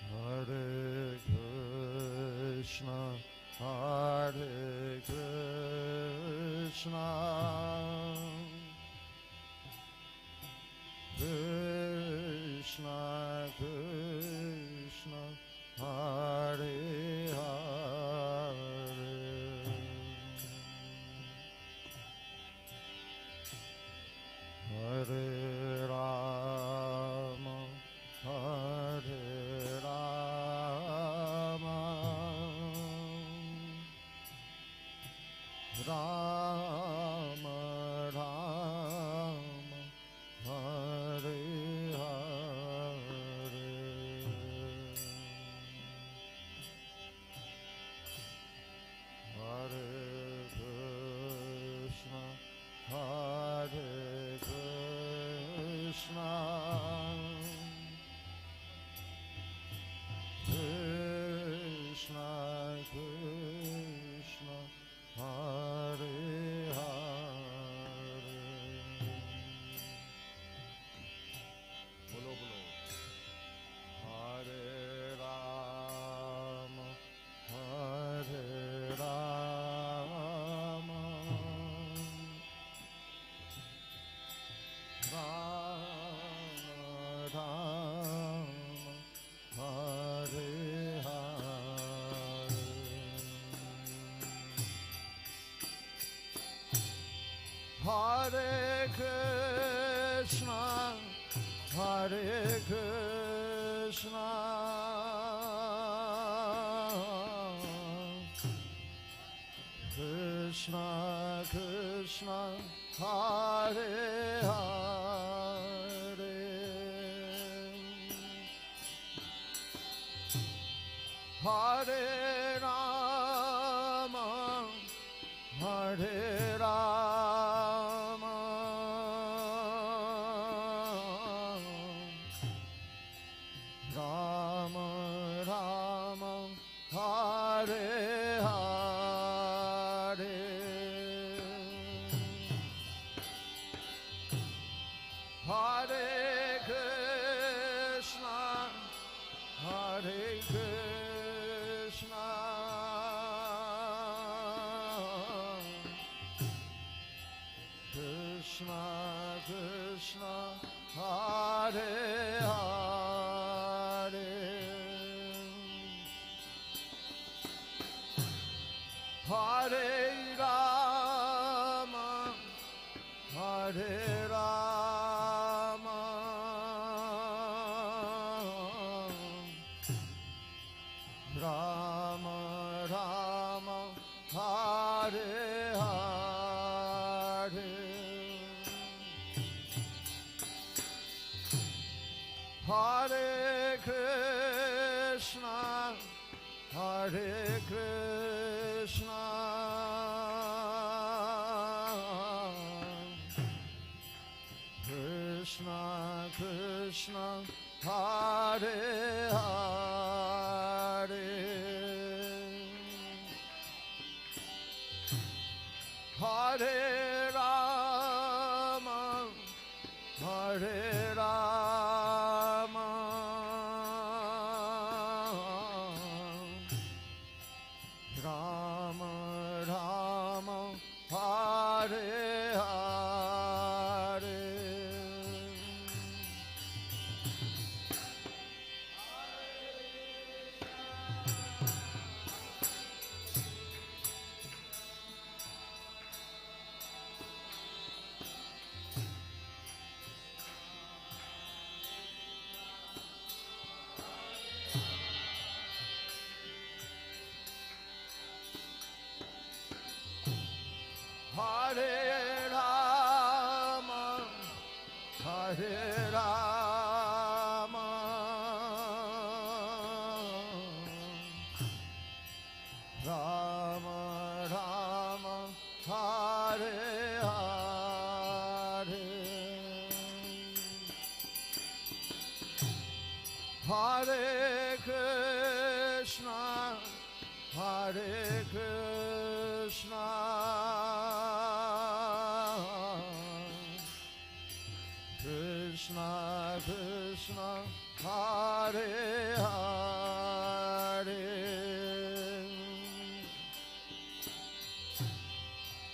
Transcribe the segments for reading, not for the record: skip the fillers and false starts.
Hare Krishna, Hare Krishna, Krishna Krishna, Hare Hare, Hare Rama, Hare Rama, Rama Rama, Hare Hare, Hare Krishna, Hare Krishna, Krishna Krishna, Hare Hare, Hare Rama, Hare Rama, Rama Rama, Hare Hare, Hare Krishna, Hare Krishna, Krishna Krishna, Hare Hare, Hare Rama, Hare Rama, Rama Rama, Hare Hare, Hare Krishna, Hare Krishna, Krishna Krishna, Hare Hare,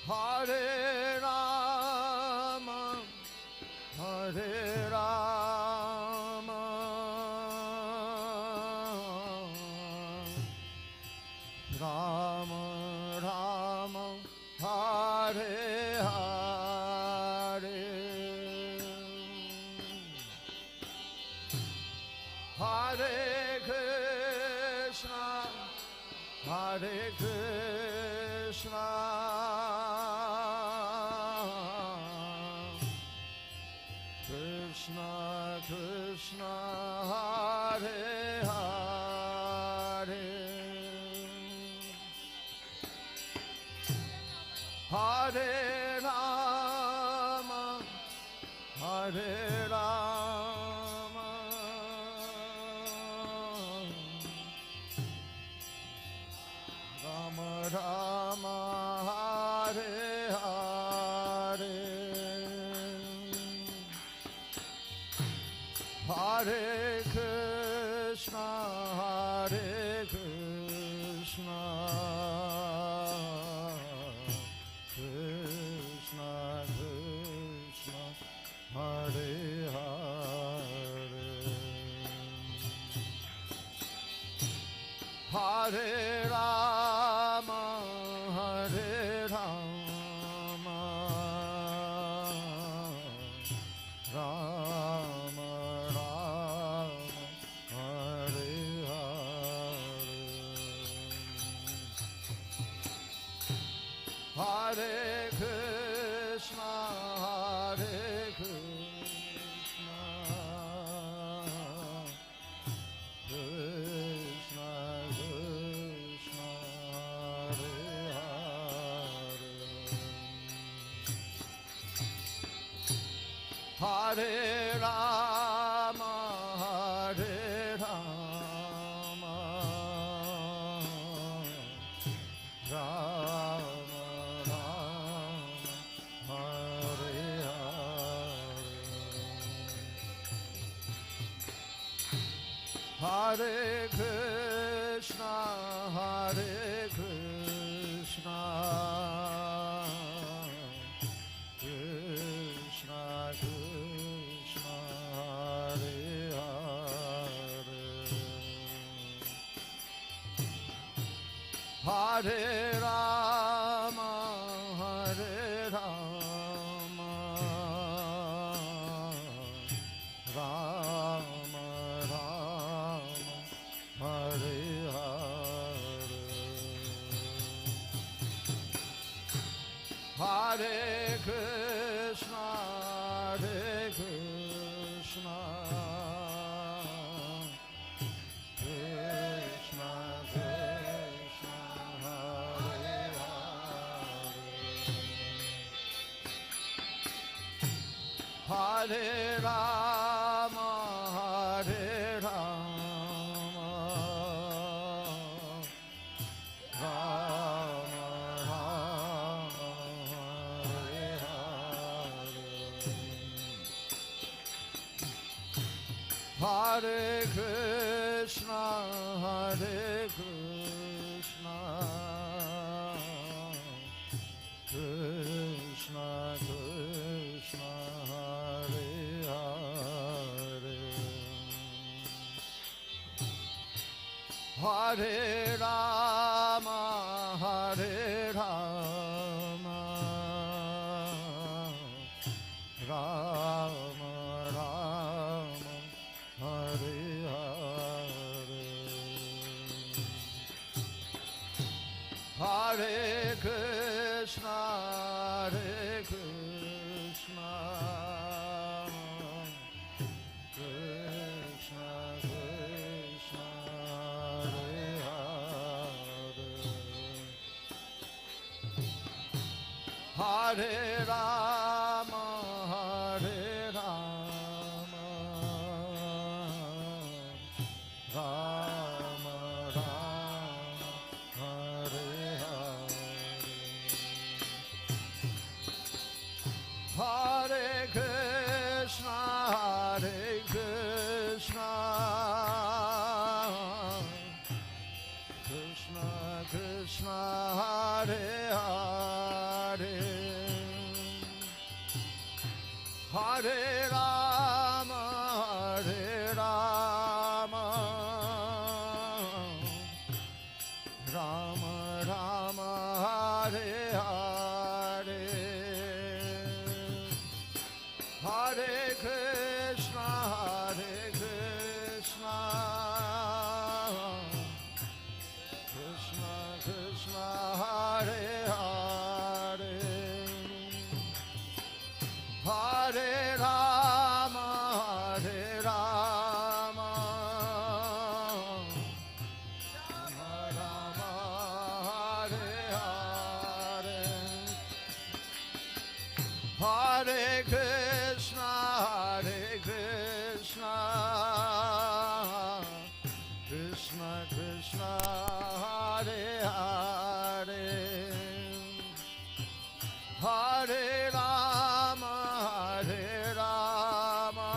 Hare Rama, Hare Rama, Rama Rama, Hare Hare, Hare Krishna, Hare Krishna, Krishna Krishna, Hare Hare, Hare Rama, Hare Rama, Rama Rama, Hare Hare, Hare Krishna, Hare Krishna, Krishna Krishna, Hare Hare, Hare Rama, Hare Rama, Rama Rama, Hare Hare, Hare Krishna, Hare Krishna, Krishna Krishna, Hare Hare, Hare Rama, Hare Rama, Rama Rama, Hare Hare, Hare Krishna, Hare Krishna, Krishna Krishna, Hare Hare, Hare Rama, Hare Rama, Rama Rama, Hare Hare, Hare Krishna, Hare Krishna, Krishna Krishna, Hare Hare, Hare Rama, Hare Rama, Rama Rama, Hare Hare, Hare Krishna, Hare Krishna, Krishna Krishna, Hare Hare, Hare Rama, Hare Rama, Rama Rama, Hare Hare, Hare Krishna, Hare Krishna, Hare Rama, Hare Rama, Rama Rama, Hare Hare. Hare Krishna, Hare Krishna, Krishna Krishna, Hare Hare, Hare Rama, Hare Rama, Rama Rama, Hare Hare, Hare Krishna, Hare Krishna, Krishna Krishna, Hare Hare, Hare Rama, Hare Rama, Rama Rama, Hare Hare, Hare Krishna, Hare Krishna, Krishna Krishna, Hare Hare, Hare Rama, Hare Rama,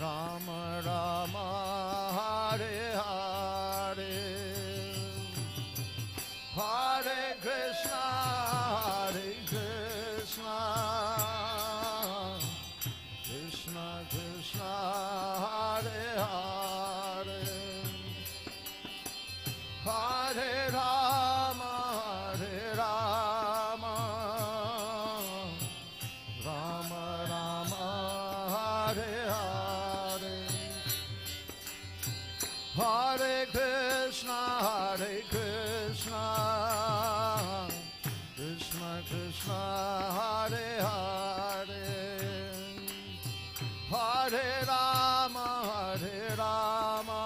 Rama Rama, Hare Hare, Hare Krishna, Hare Krishna, Krishna Krishna, Hare Hare, Hare Rama, Hare Rama, Rama Rama, Hare Hare, Hare Krishna, Hare Krishna, Krishna Krishna, Hare Hare, Hare Rama, Hare Rama,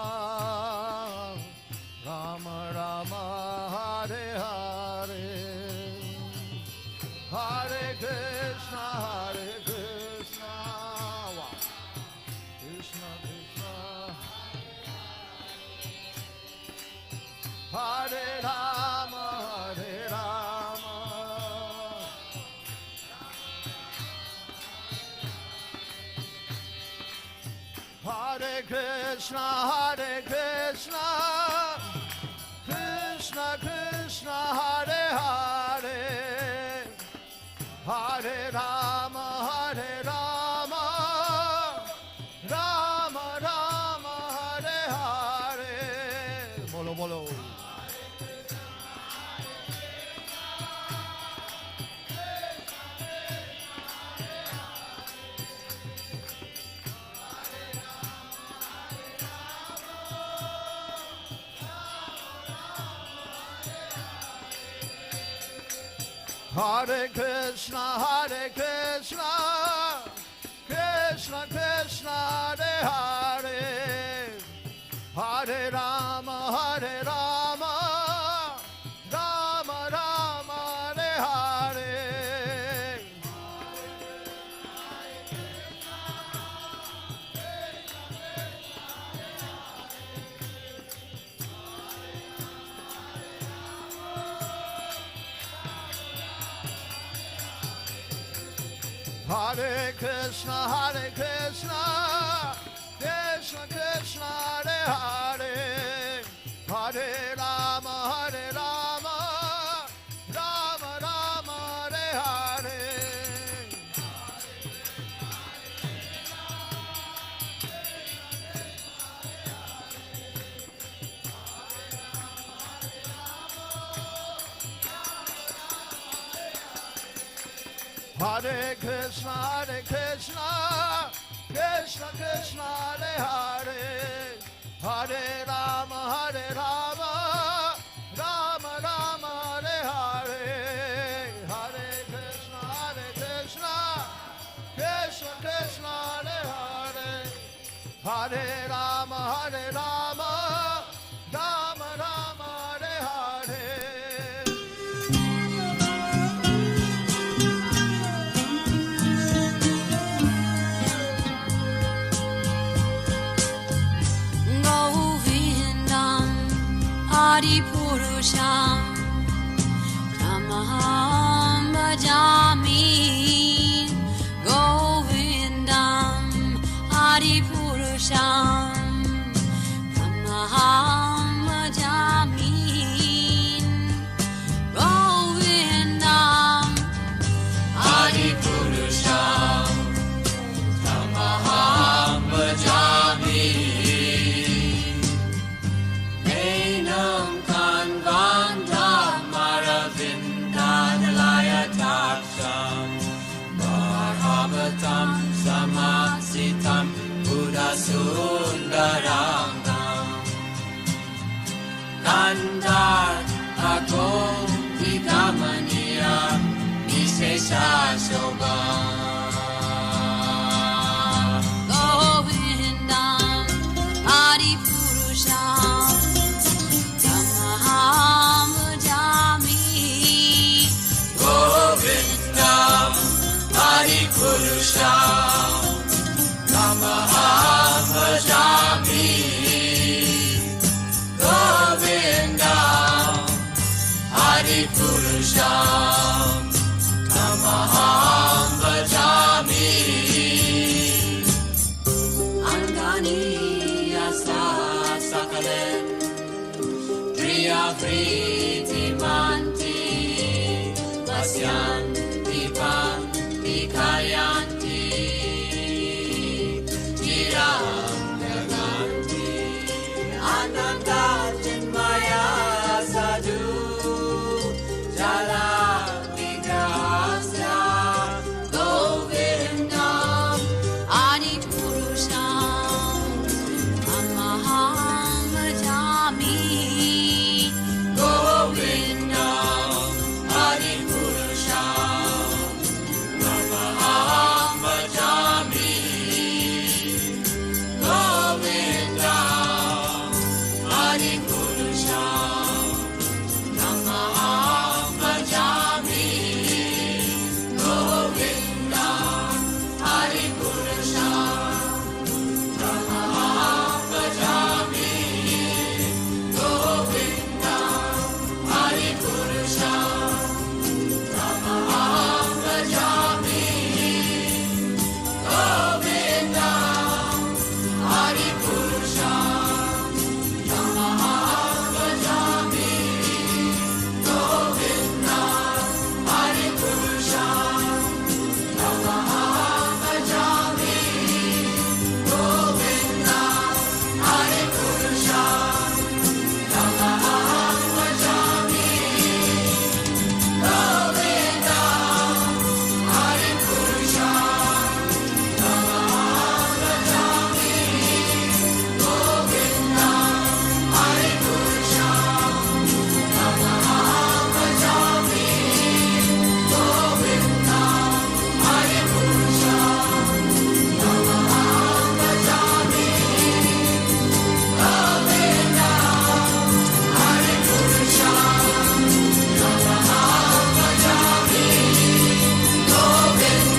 Rama Rama, Hare Hare, Hare Krishna, Hare Krishna, Krishna Krishna, Hare Rama, Hare Rama, Hare Krishna, Hare Krishna, Krishna Krishna, Hare Hare, Hare Rama, Hare Rama, Rama Rama, Hare Hare. Bolo bolo. Hare Krishna, Hare Krishna, Krishna Krishna, Hare Hare, Hare Rama, Hare Rama, Rama Rama, Hare Hare, Hare Krishna, Hare Krishna, Krishna Krishna, Hare Hare, Hare Rama, Hare Rama, Rama Rama, Hare Hare, Hare Krishna, Hare Krishna, Krishna Krishna, Hare Hare, Hare Rama, Hare Rama, Rama Rama, Hare Hare, Hare Krishna, Hare Krishna, Krishna Krishna, Hare Hare, Hare Rama, Hare Rama, Rama Rama, Hare Hare. Adipurusham Tamaham Bhajami Govindam Adipurusham Tamaham Bhajami Govindam Adipurusham Tamaham Bhajami Enam Kanvanda Maravindanalaya Taksham Bhagavatam Samasitam Buddha Sundarangam Kandar Ako Vikamaniya Nisesha Shobham Govindam Adipurusham Tamaham Bhajami Govindam Adipurusham Tamaham Bhajami Govindam Adipurusham Tamaham Bhajami Angani Asa Sakalen Priya Priti Manti Vasyanti Panti Kayanti Chiranganti Ananda Chinmaya Sadhu Jala Vigrahasya Govindam Adipurusham Tamaham Bhajami Govindam Adipurusham Tamaham Bhajami Govindam Adipurusham Tamaham Bhajami Govindam Adipurusham Tamaham Bhajami Govindam Adipurusham Tamaham Bhajami Govindam Adipurusham Tamaham Bhajami Govindam Adipurusham Tamaham Bhajami Govindam Adipurusham Tamaham Bhajami Govindam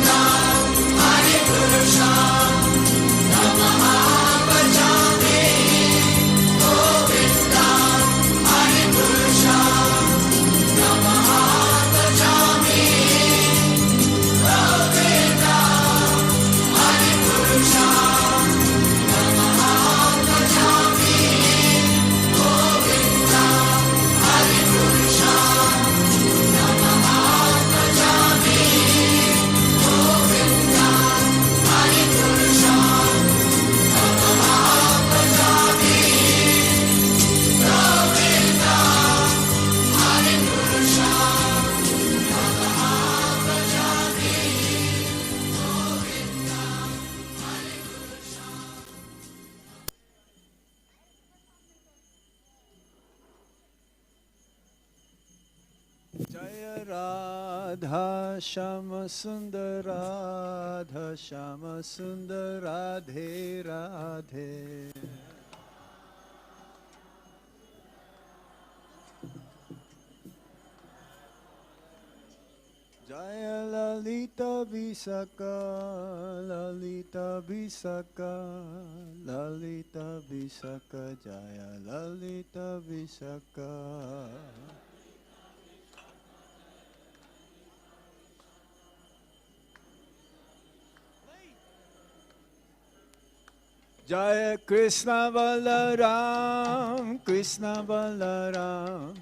Jaya Radha Shama Sundar Radha Shama Sundar Radhe Radhe. Jaya Lalita Visaka, Lalita Visaka, Lalita Visaka, Jaya Lalita Visaka. Jaya Krishna Balaram, Krishna Balaram,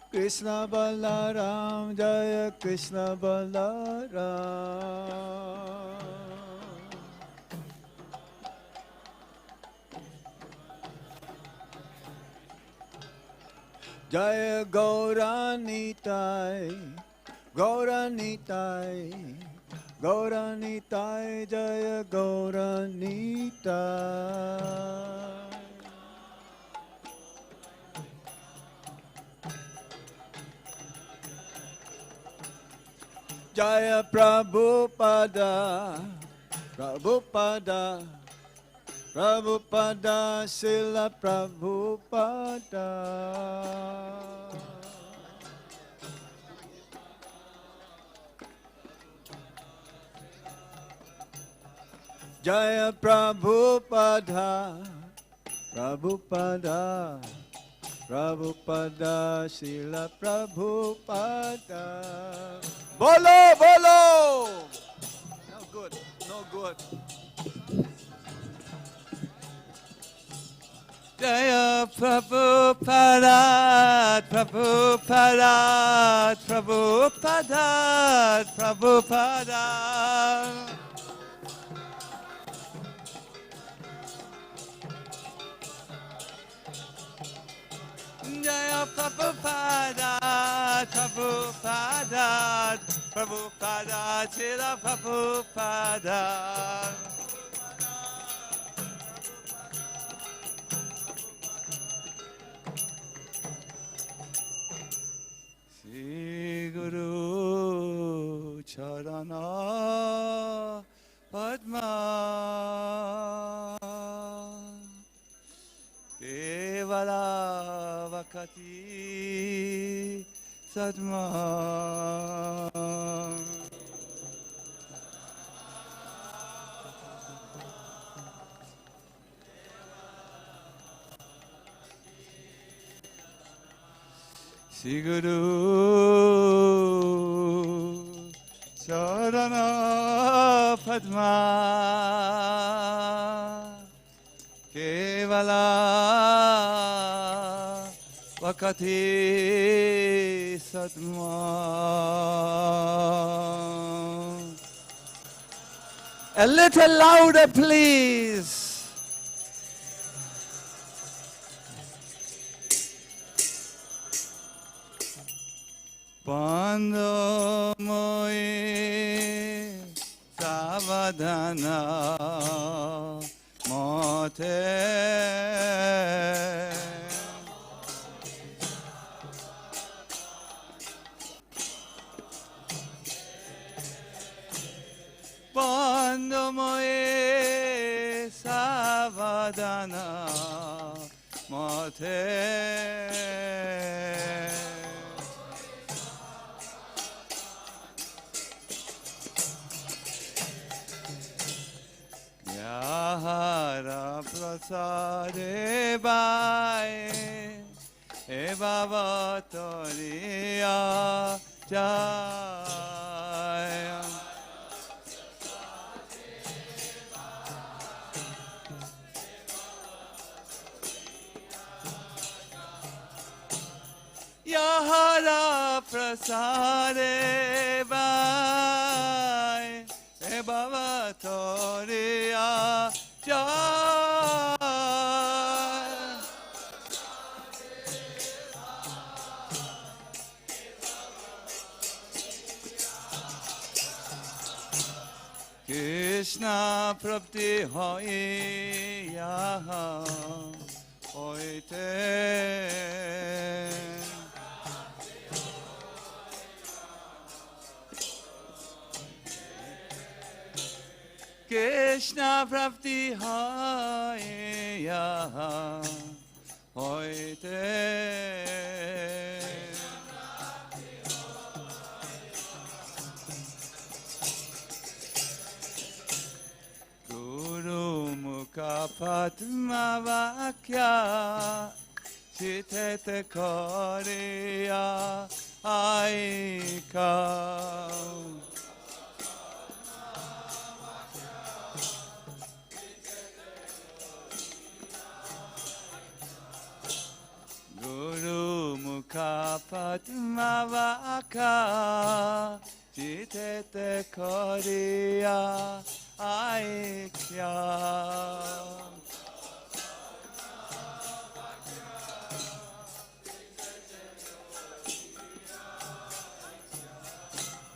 Krishna Balaram, Jaya Krishna Balaram. Jaya Gauranitai, Gauranitai, Gauranitai, Jaya Gauranitai. Jaya Prabhupada, Prabhupada, Prabhupada, Srila Prabhupada. Jaya Prabhupada, Prabhupada, Prabhupada, Srila Prabhupada. Bolo, bolo! No good, no good. Jaya Prabhupada, Prabhupada, Prabhupada, Prabhupada. Jaya Prabhupada, Prabhupada, Prabhupada, Srila Prabhupada. Shri Guru Charana Padma Kevala Vakati Sadma. Shri Guru Charana Padma Kevala Vakati Sadma. A little louder, please. Bando moe savadana mote. Bando moe savadana mote. Yahara prasade bae e baba toriya jaya. Yahara prasade bae e baba toriya jaya. Krishna prapti hoye yaha hoite. Krishna prapti hoye yaha hoite. mukha padma vakya chitete koreya aika. Guru mukha padma vakya chitete koreya aikya.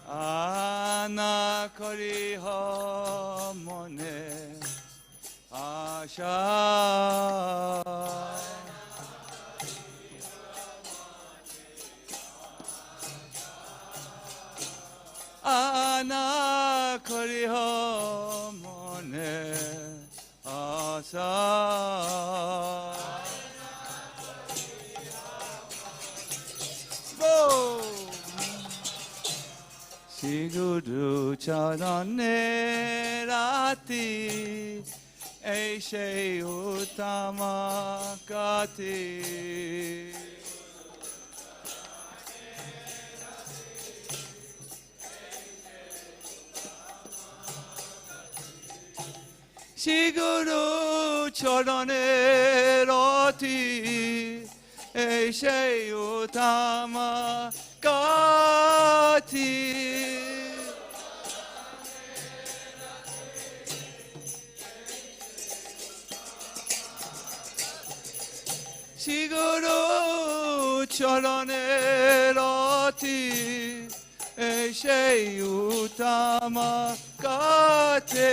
Ana koriho mone asha. Ana koriho mone asa. Go. Shri Guru Charane Rati Aishe Uttama Gati. Shri Guru Charane Rati Aishe Uttama Gati. Shri Guru Charane Rati Aishe Uttama Gati.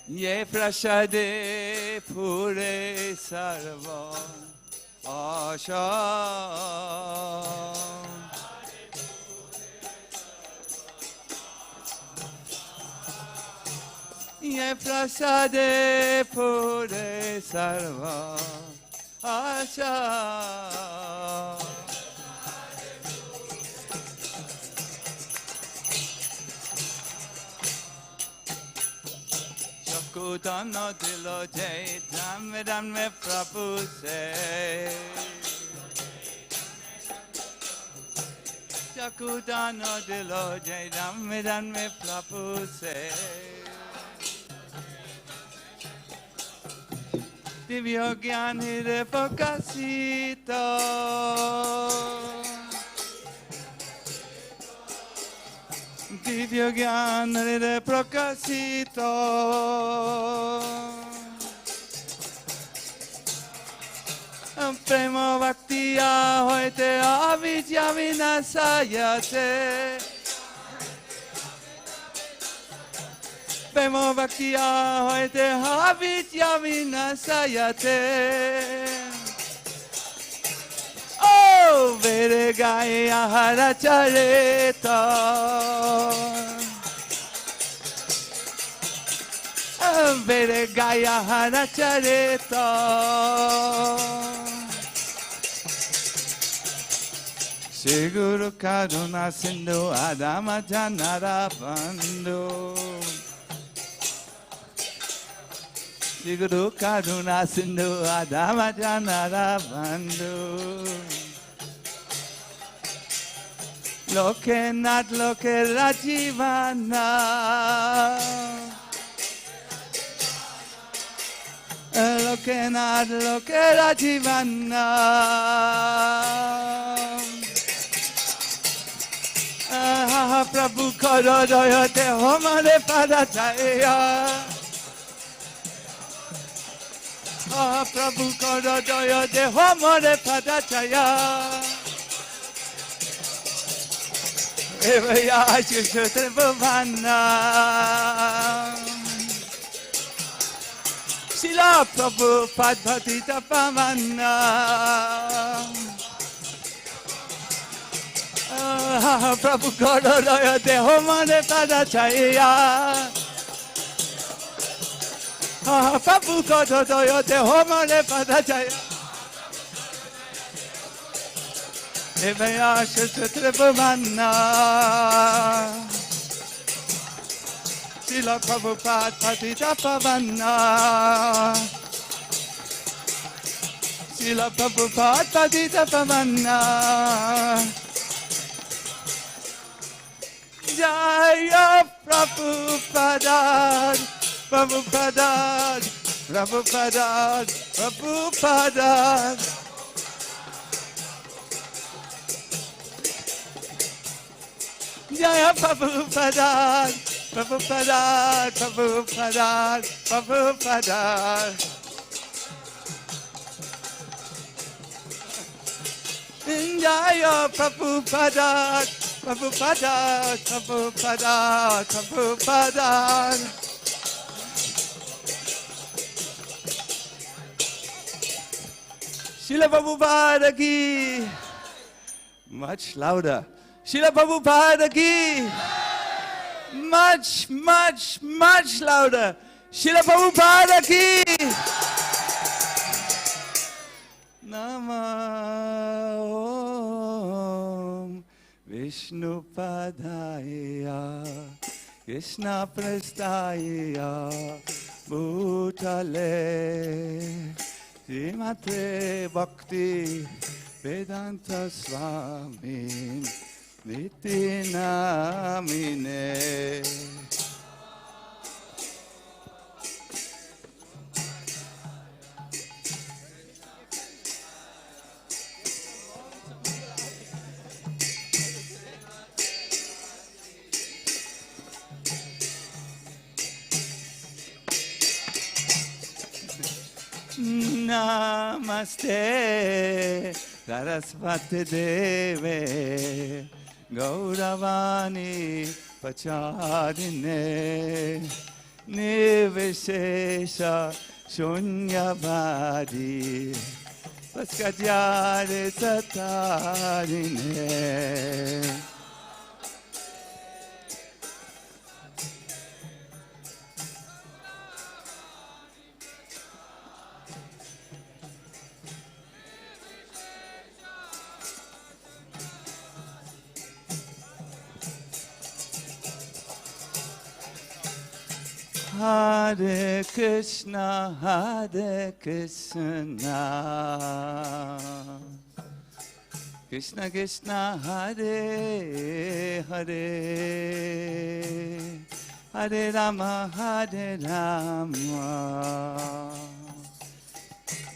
Ye prasade pure sarva asha. Ye prasade pure sarva asha. Kudana dilo jai dham dham me Prabhu se. Kudana dilo jai dham dham me Prabhu se. Divya gyan hire prakasito. Divya gyan hire prakasito. Prema bhakti-yoga hoite avidya vinasayate. Prema bhakti-yoga hoite avidya vinasayate. Oh, vere gaya harachareta. Vere gaya harachareta. Shri Guru Karuna Sindhu Adama Janara Bandhu. Shri Guru Karuna Sindhu Adama Janara Bandhu. Loke Nat Loke Rajivana. Loke Nat Loke Rajivana. Prabhu karo daya te hamare pada chaya. Prabhu karo daya te hamare pada chaya. Evaya shishute bhavana. Srila Prabhupada Bhatita Pavana. Prabhu karo daya te hamare pada chaya. Prabhu karo daya te hamare pada chaya. Evayasha Sutrapavanna Srila Prabhupada Patita Pavanna Srila Prabhupada Patita Pavanna Jaya Prabhupada Prabhupada Prabhupada Prabhupada Jaya Prabhupada Prabhupada Prabhupada Prabhupada Jaya Prabhupada Prabhupada Prabhupada Prabhupada Srila Prabhupada ki much louder Srila Prabhupada ki much louder Srila Prabhupada ki Namah Vishnu Padaya Krishna Prastaya Bhutale Srimate Bhakti Vedanta Swami Niti Namine Namaste Saraswati Deve Gauravani Pacharine Nivishesha Shunyavadi Paskadyare Satarine Hare Krishna, Hare Krishna, Krishna Krishna, Hare Hare, Hare Rama, Hare Rama,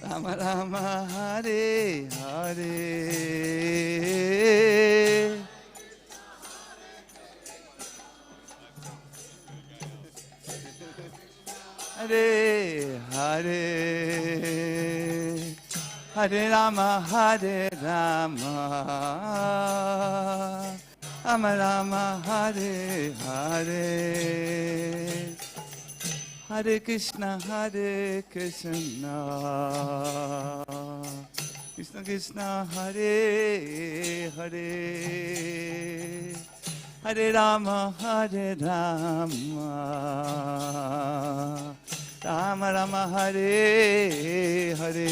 Rama Rama, Hare Hare. Hare Hare, Hare Rama, Hare Rama, Rama Rama, Hare Hare, Hare Krishna, Hare Krishna, Krishna Krishna, Hare Hare, Hare Rama, Hare Rama, Rama Rama, Hare Hare.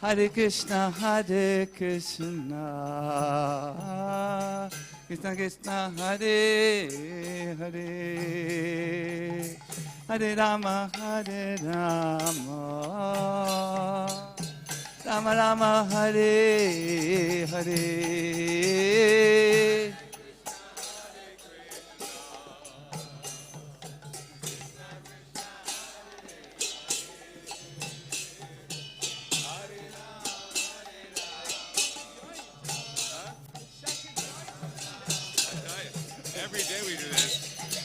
Hare Krishna, Hare Krishna, Krishna Krishna, Hare Hare, Hare Rama, Hare Rama, Rama Rama, Hare Hare. Every day we do this.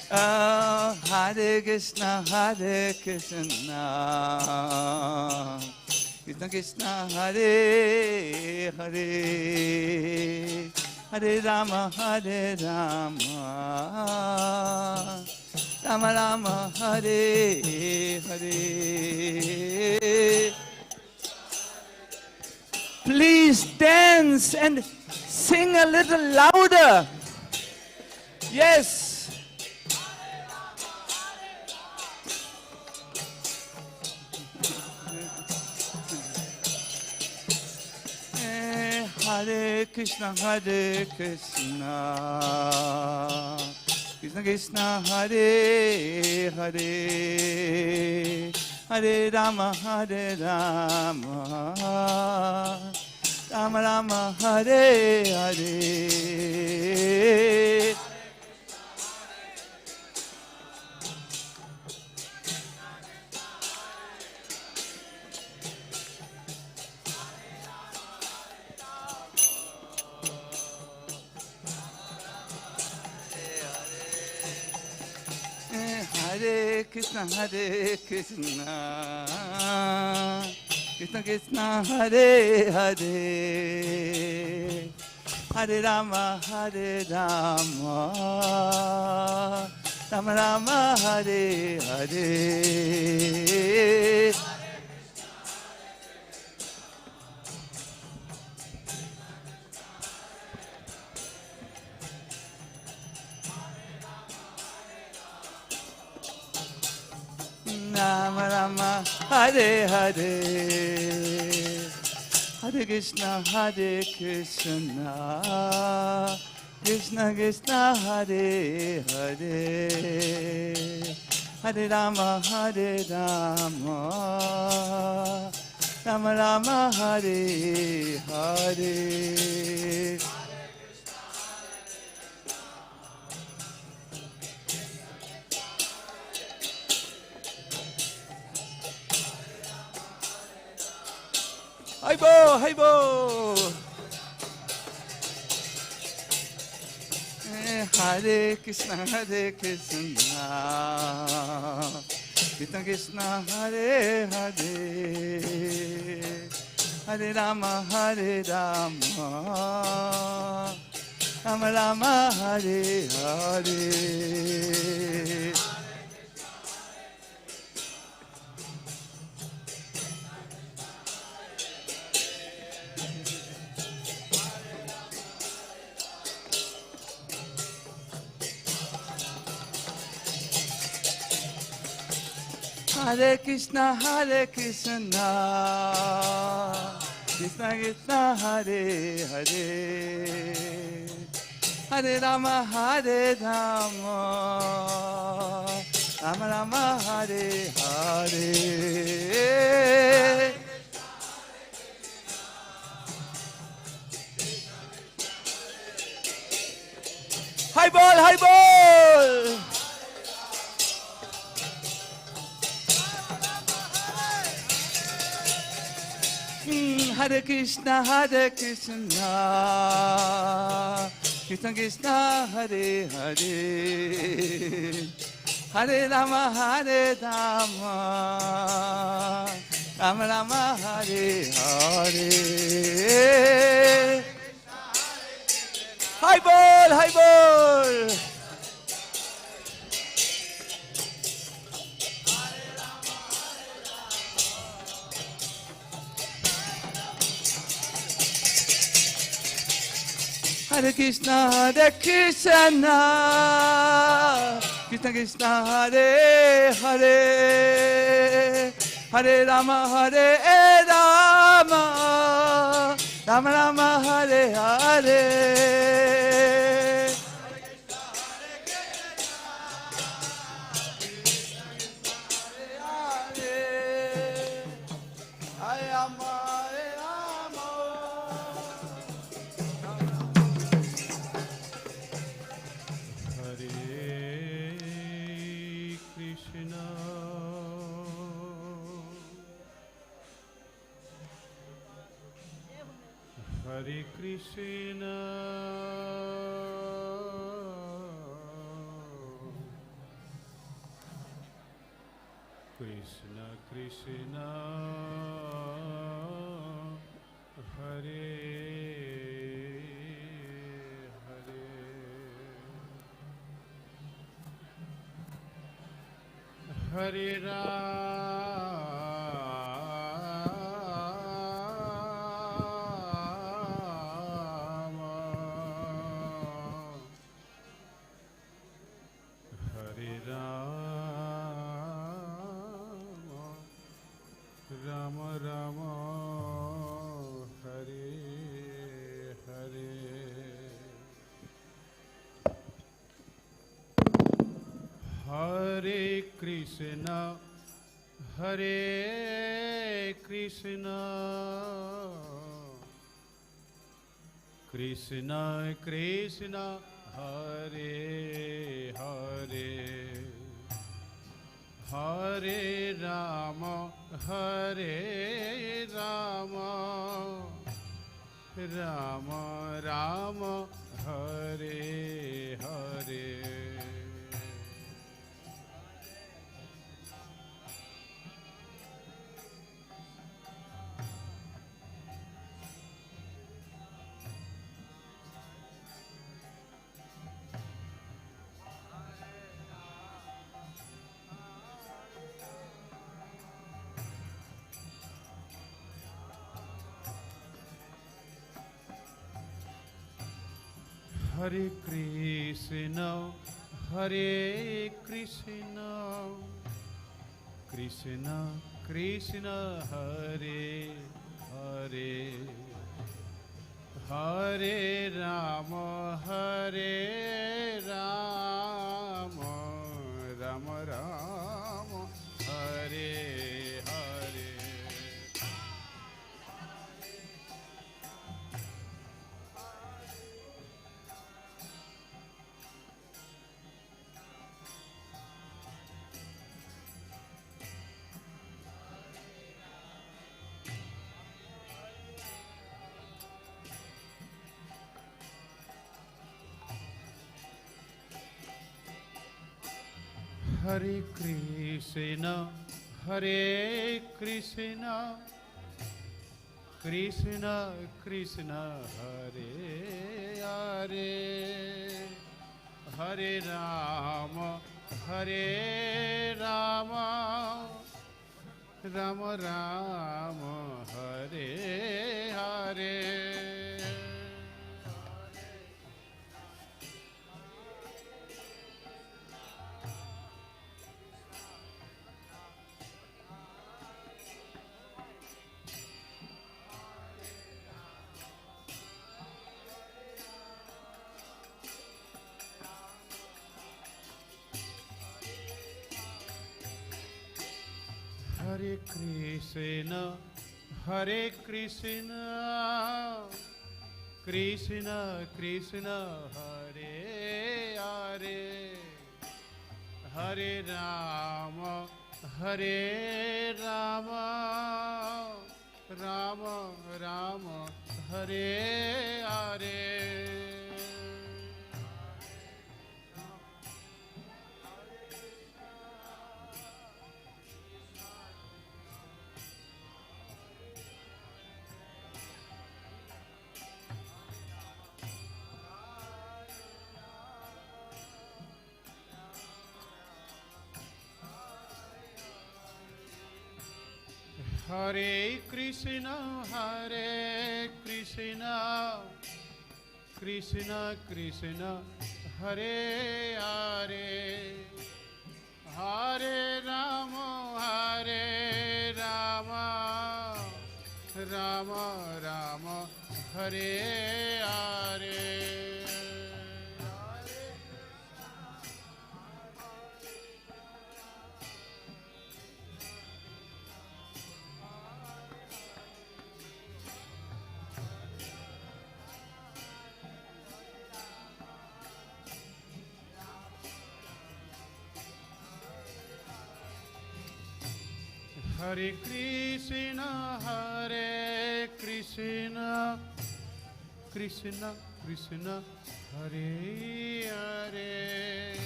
Hare Krishna, Hare Krishna, Krishna Krishna, Hare Hare, Hare Rama, Hare Rama, Rama Rama Hare Hare. Please dance and sing a little louder. Yes. Hare Krishna, Hare Krishna, Krishna Krishna, Hare Hare, Hare Rama, Hare Rama, Rama Rama, Hare Hare. Hare Krishna, Hare Krishna, Krishna Krishna, Hare Hare, Hare Rama, Hare Rama, Rama Rama, Hare Hare. Rama Rama, Hare Hare, Hare Krishna, Hare Krishna, Krishna Krishna, Hare Hare, Hare Rama, Hare Rama, Rama Rama, Hare Hare. Hi-bo, hi-bo. Hare Krishna, Hare Krishna, Krishna Krishna, Hare Hare, Hare Rama, Hare Rama, Rama Rama, Hare Hare. Hare Krishna, Hare Krishna, Krishna Krishna, Hare Hare, Hare Rama, Hare Rama, Rama Rama, Hare Hare. Hi ball, hi ball. Hare Krishna, Hare Krishna, Krishna Krishna, Hare Hare, Hare Rama, Hare Rama, Rama Rama, Hare Hare. Hi ball, hi ball. Hare Krishna, Hare Krishna, Krishna Krishna, Hare Hare, Hare Rama, Hare Rama, Rama Rama, Hare Hare. Hare Krishna, Krishna Krishna, Hare Hare, Hare Rama, Hare Rama, Rama Rama, Hare Hare. Hare Krishna, Hare Krishna, Krishna Krishna, Hare Hare, Hare Rama, Hare Rama, Rama Rama, Hare Hare. Hare Krishna, Hare Krishna, Krishna Krishna, Hare Hare, Hare Rama, Hare Rama, Rama Rama, Hare Hare. Hare Krishna, Hare Krishna, Krishna Krishna, Hare Hare, Hare Rama, Hare Rama, Rama Rama, Hare Hare. Hare Krishna, Hare Krishna, Krishna Krishna, Hare Hare, Hare Rama, Hare Rama, Rama Rama, Hare Hare. Hare Krishna, Hare Krishna, Krishna Krishna, Hare Hare, Hare Rama, Hare Rama, Rama Rama, Hare Hare. Hare Krishna, Hare Krishna, Krishna Krishna, Hare Hare,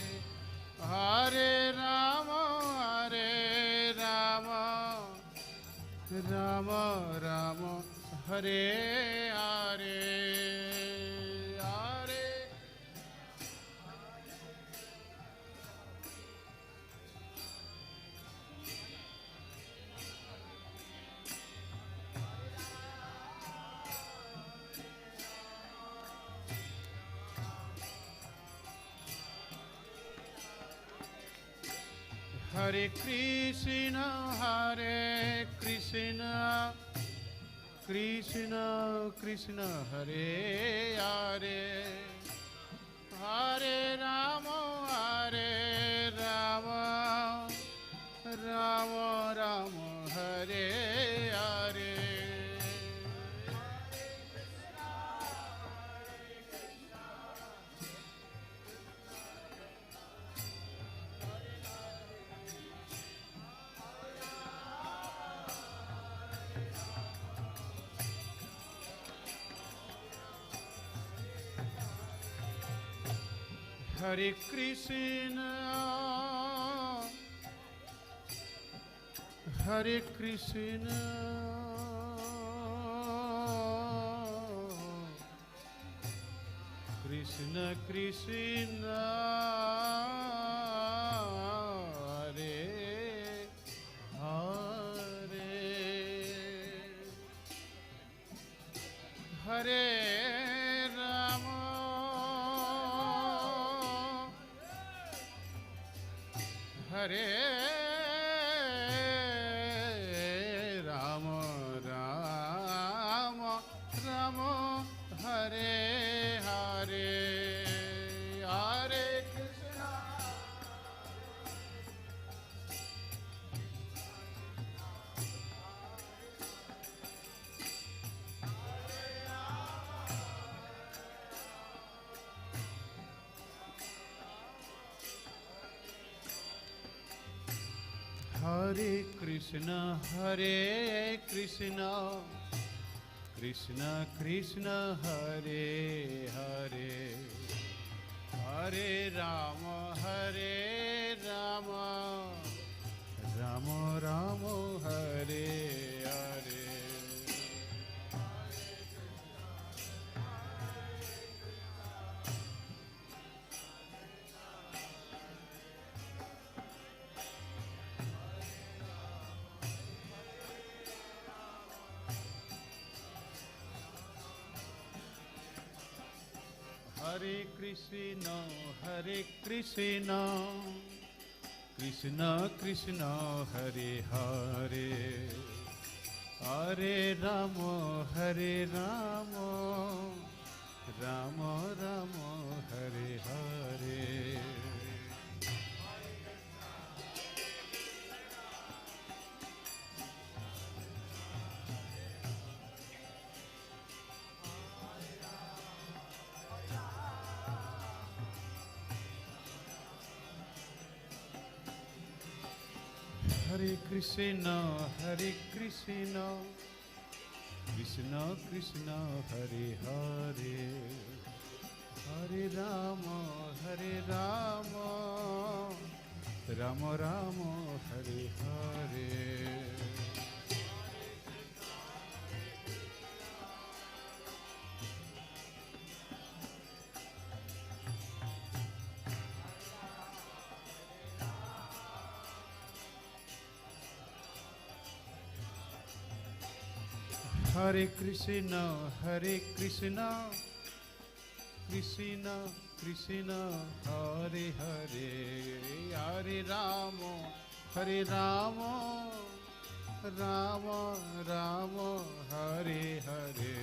Hare Rama, Hare Rama, Rama Rama, Hare Hare. Hare Krishna, Krishna Krishna, Hare Hare, Hare Rama, Rama Rama, Hare Hare. Hare Krishna, Hare Krishna, Krishna Krishna, Hare Hare, Hare Rama, Hare Rama, Rama Rama, Hare Hare, Hare Krishna, Hare Krishna, Hare Krishna, Krishna Krishna, Hare Hare, Hare Rama, Rama Rama, Hare Hare. Hare Krishna, Krishna Krishna, Hare Hare, Hare Rama, Rama Rama, Hare Hare. Hare Krishna, Krishna Krishna, Hare Hare, Hare Rama, Rama Rama, Hare Hare. Hare Krishna, Krishna Krishna, Hare Hare, Hare Rama, Rama Rama, Hare Hare,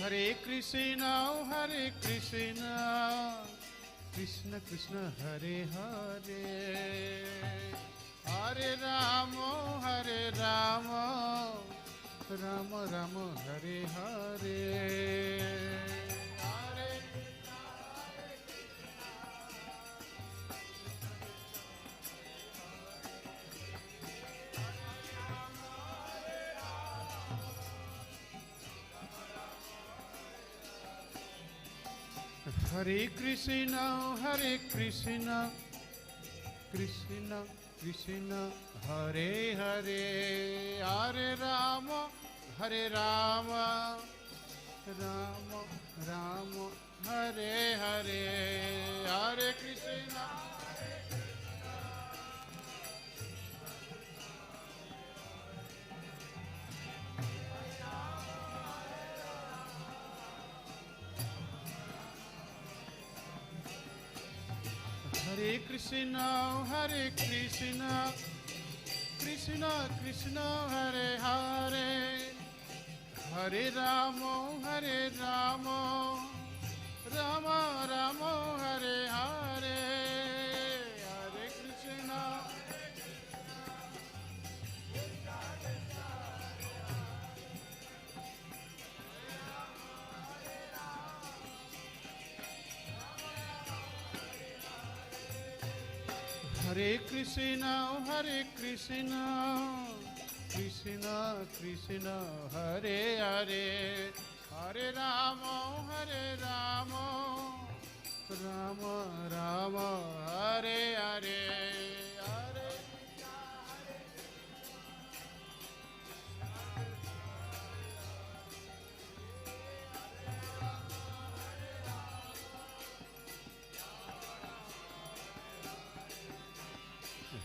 Hare Hare Krishna, Krishna Krishna, Hare Hare, Hare Rama, Rama Rama, Hare Hare. Hare Krishna, Krishna Krishna, Hare Hare, Hare Rama, Rama Rama, Hare Hare, Hare Krishna. Hare Krishna, Hare Krishna, Krishna Krishna, Hare Hare, Hare Rama, Hare Rama, Rama Rama, Hare Hare, Hare Krishna. Hare Krishna, Hare Krishna, Krishna Krishna, Hare Hare, Hare Rama, Hare Rama, Rama Rama, Hare Hare, Hare.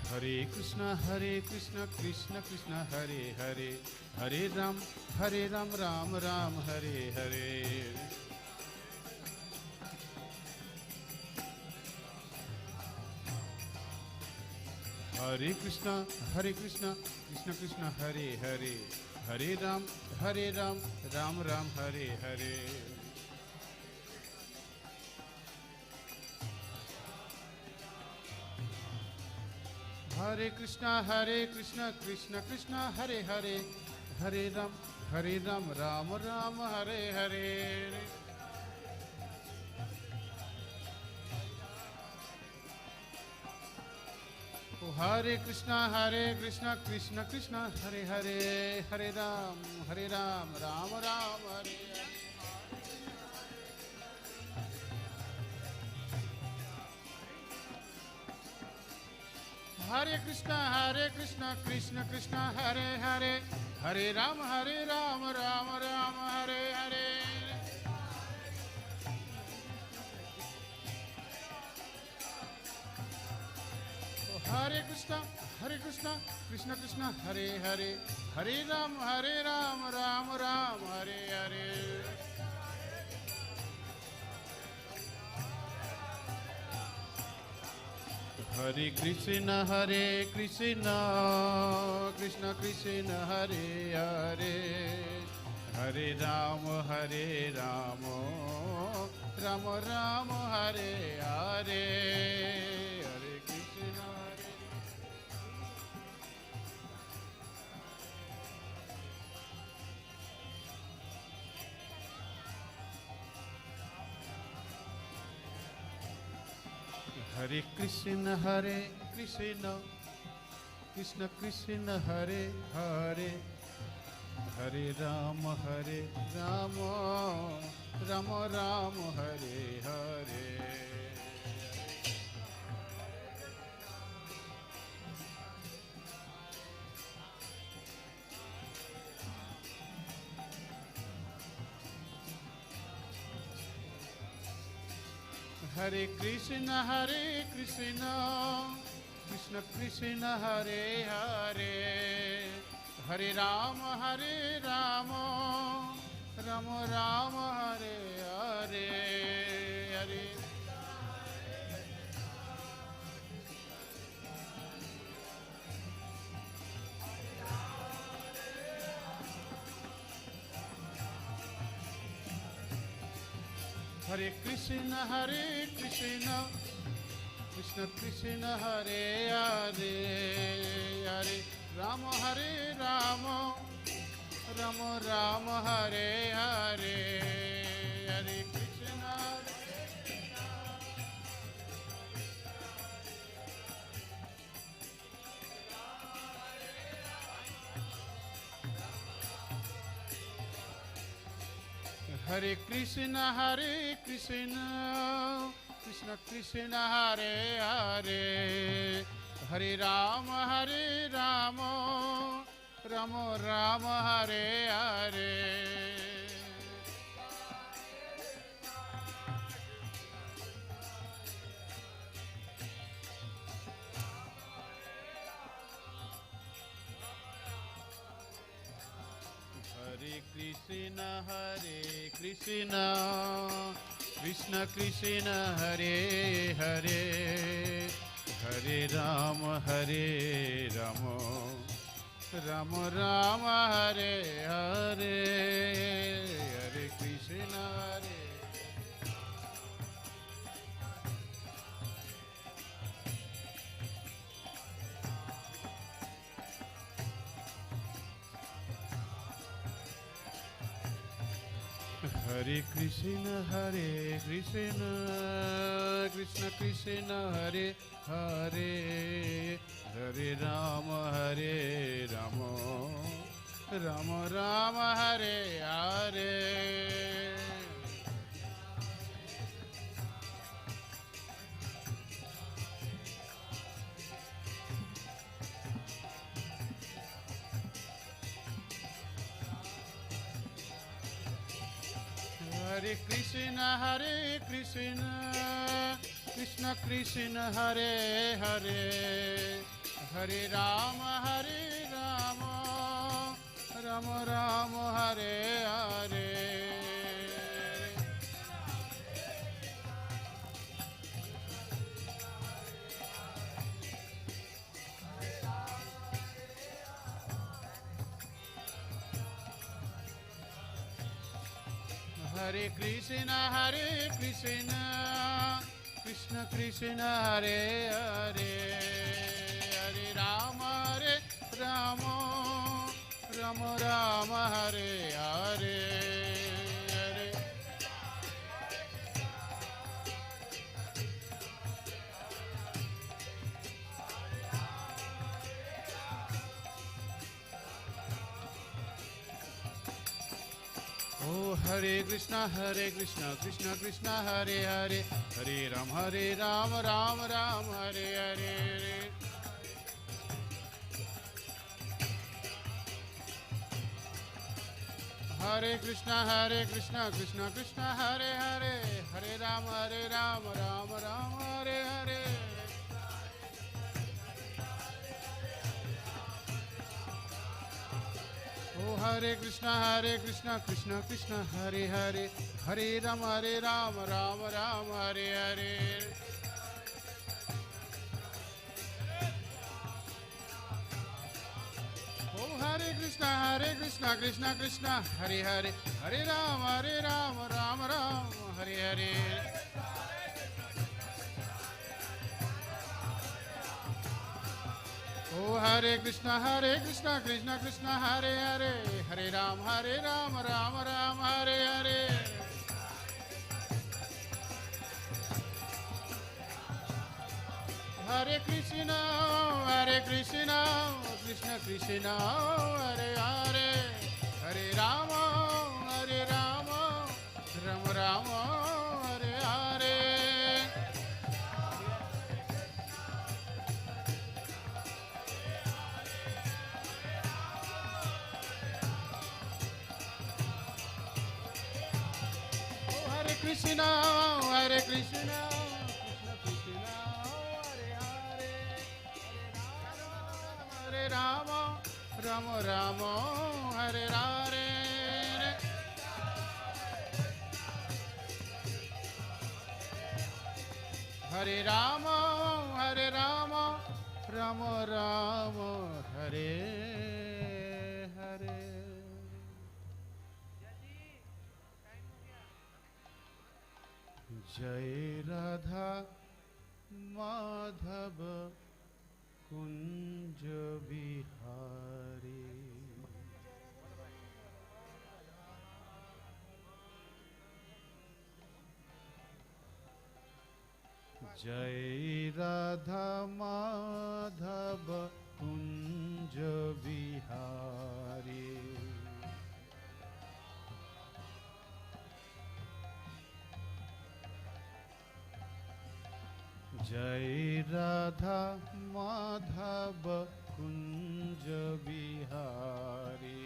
Hare Krishna, Krishna Krishna, Hare Hare, Hare Ram, Ram Ram, Hare Hare. Hare Krishna, Krishna Krishna, Hare Hare, Hare Ram, Ram Ram, Hare Hare. Hare Krishna, Krishna Krishna, Hare Hare, Hare Ram, Ram Ram, Hare Hare. Oh, Hare Krishna, Krishna Krishna, Hare Hare, Hare Ram, Ram Ram, Hare Hare. Hare Krishna, Krishna Krishna, Hare Hare, Hare Ram, Ram Ram, Hare Hare. Oh, Hare Krishna, Krishna Krishna, Hare Hare, Hare Ram, Ram Ram, Hare Hare. Hare Krishna, Krishna Krishna, Hare Hare, Hare Ram, Ram Ram, Hare Hare, Hare Krishna. Hare Krishna, Krishna Krishna, Hare Hare, Hare Ram, Ram Ram, Hare Hare. Hare Krishna, Krishna Krishna, Hare Hare, Hare Ram, Ram Ram, Hare Hare, Hare. Hare Krishna, Krishna Krishna, Hare Hare, Hare Rama, Ram Ram, Hare Hare, Hare Krishna. Hare Krishna, Krishna Krishna, Hare Hare, Hare Ram, Ram Ram, Hare Hare. Krishna Krishna Krishna Hare Hare Hare Rama Rama Rama Hare Hare Hare Krishna Hare Krishna Krishna Krishna Hare Hare Hare Rama Rama Rama Hare Hare Hare Krishna Krishna Krishna Hare Hare Hare Rama Rama Rama Hare Hare Hare Krishna Krishna Krishna Hare Hare Hare Rama Rama Rama Hare Hare Hare Oh Hare Krishna Krishna Krishna Hare Hare Hare Rama Rama Rama Hare Hare Hare Krishna Krishna Krishna Hare Hare Hare Rama Rama Rama Hare Hare Oh Hare Krishna Krishna Krishna Hare Hare Hare Rama Rama Rama Hare Hare Oh Hare Krishna Krishna Krishna Hare Hare Hare Rama Rama Rama Hare Hare Oh Hare Krishna Krishna Krishna Hare Hare Hare Rama Rama Rama Hare Hare Hare Krishna Krishna Krishna Hare Hare Hare Rama Rama Rama Hare Hare Krishna Krishna Krishna Hare Hare Hare Rama Rama Rama Hare Hare Hare Rama Rama Rama Hare Hare Jai Radha Madhav Kunj Vihari Jai Radha Madhav Kunj Vihari Jai Radha Madhav Kunj Vihari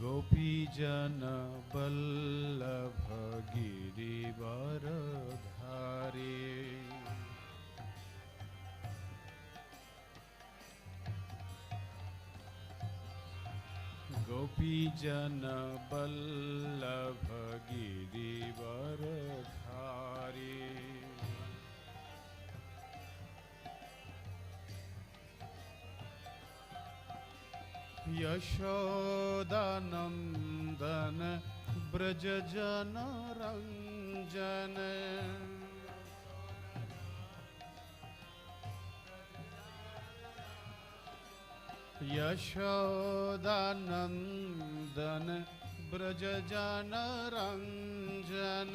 Gopi Jana Vallabha Giri Varadhari गोपीजन Ballabh Girivar धारी यशोदानंदन ब्रज जन रंजन यशोदानंदन ब्रज जन रंजन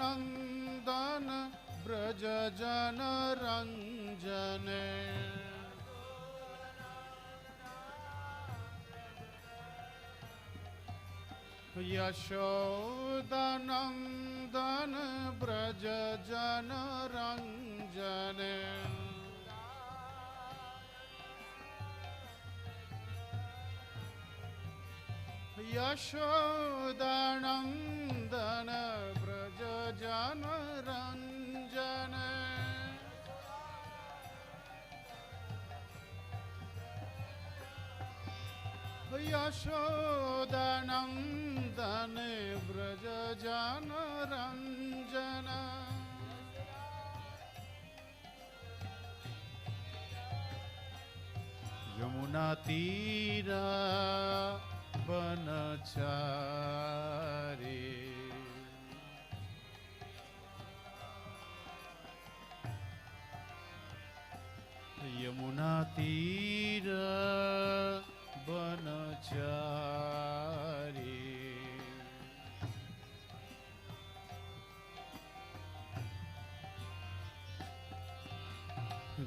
यशोदानंदन ब्रज जन रंजन यशोदानंदन ब्रज जन रंजन यशोदानंदन ब्रज जन रंजन यशोदानंदन ब्रज जन रंजन यमुना तीरा बनचारी यमुना तीर बनचारी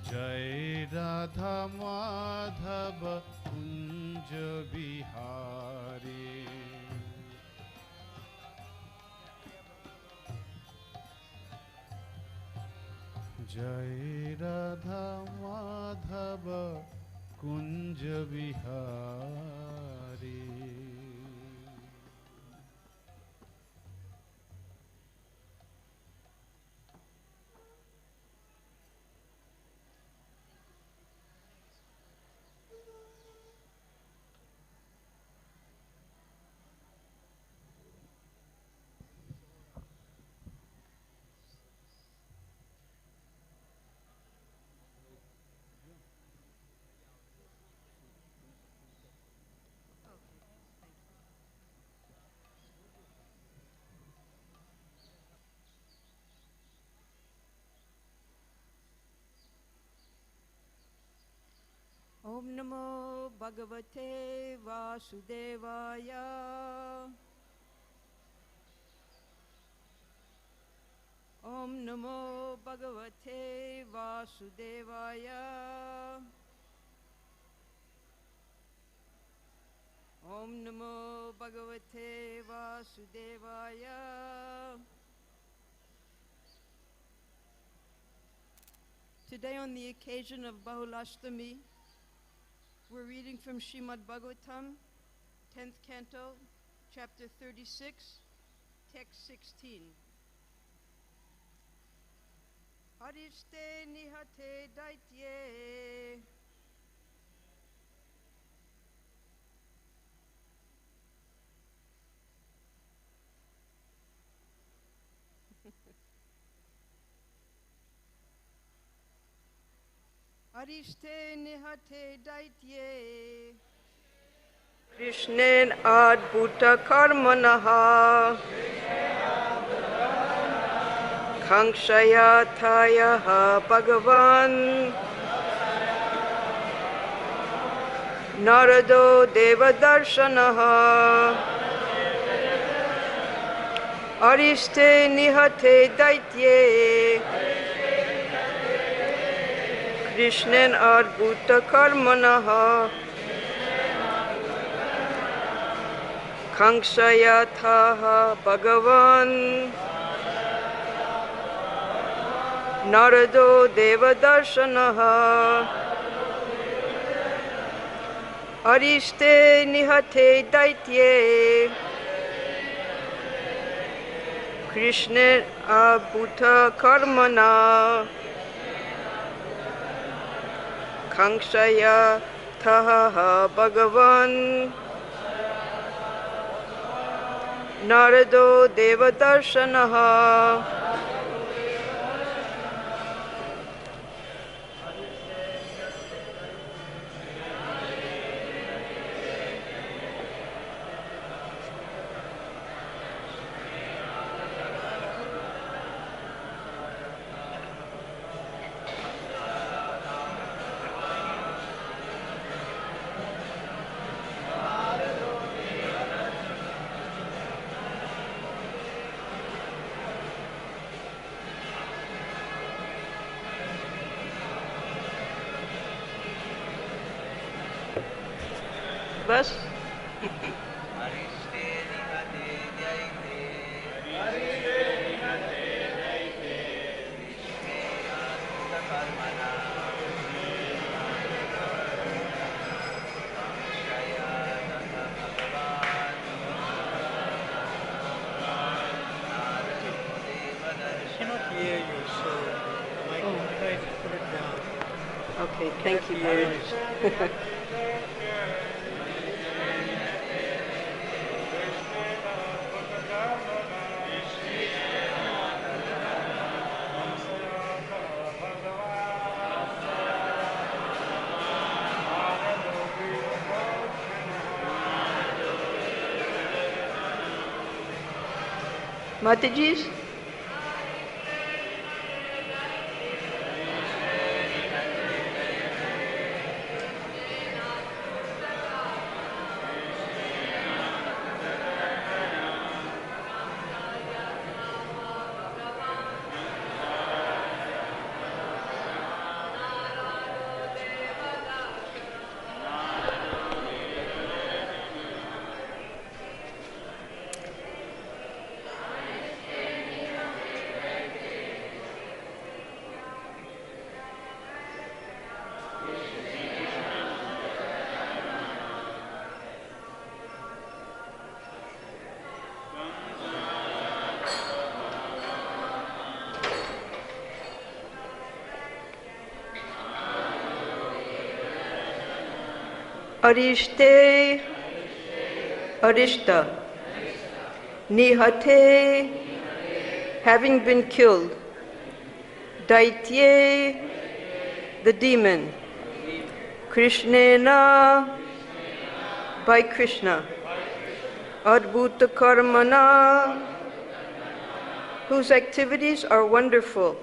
जय राधा माधव कुंज बिहारी जय Radha Madhav Kunj Bihari Om Namo Bhagavate Vasudevaya. Om Namo Bhagavate Vasudevaya. Om Namo Bhagavate Vasudevaya. Today, on the occasion of Bahulashtami, we're reading from Srimad Bhagavatam, 10th Canto, Chapter 36, Text 16. Ariste nihate daitye. Ariste nihate daitye. Krishnen adbhuta karmanaha. Kangshayathayaha Bhagavan. Narado Deva Darshanaha. Ariste nihate daitye. Krishnen adbhuta karmanaha. Kangshayathaha Bhagavan. Narado Deva Darshanaha. Ariste nihate daitye. Krishna abhuta karmana Kankshaya taha Bhagavan Narado Devadarshanaha. Bas? Cannot hear you, so I try to put it down. Okay, thank you very much. Mataji's? Arishte, Arishta, Nihate, having been killed, Daitye, the demon, Krishnena, by Krishna, Adbhuta Karmana, whose activities are wonderful,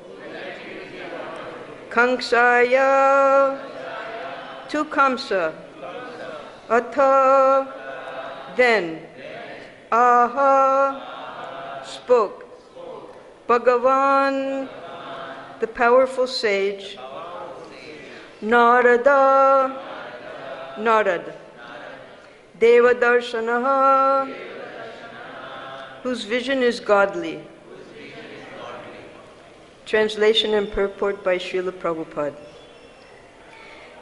Kamsaya, to Kamsa, Atha, then, Aha, spoke, Bhagavan, the powerful sage, Narada, Narad, Devadarshanaha, whose vision is godly. Translation and purport by Srila Prabhupada.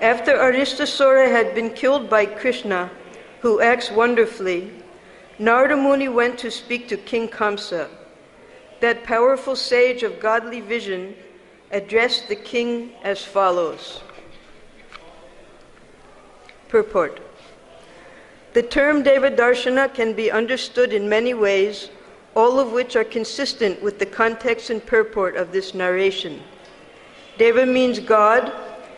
After Aristasura had been killed by Krishna, who acts wonderfully, Narada Muni went to speak to King Kamsa. That powerful sage of godly vision addressed the king as follows. Purport. The term Devadarshana can be understood in many ways, all of which are consistent with the context and purport of this narration. Deva means God,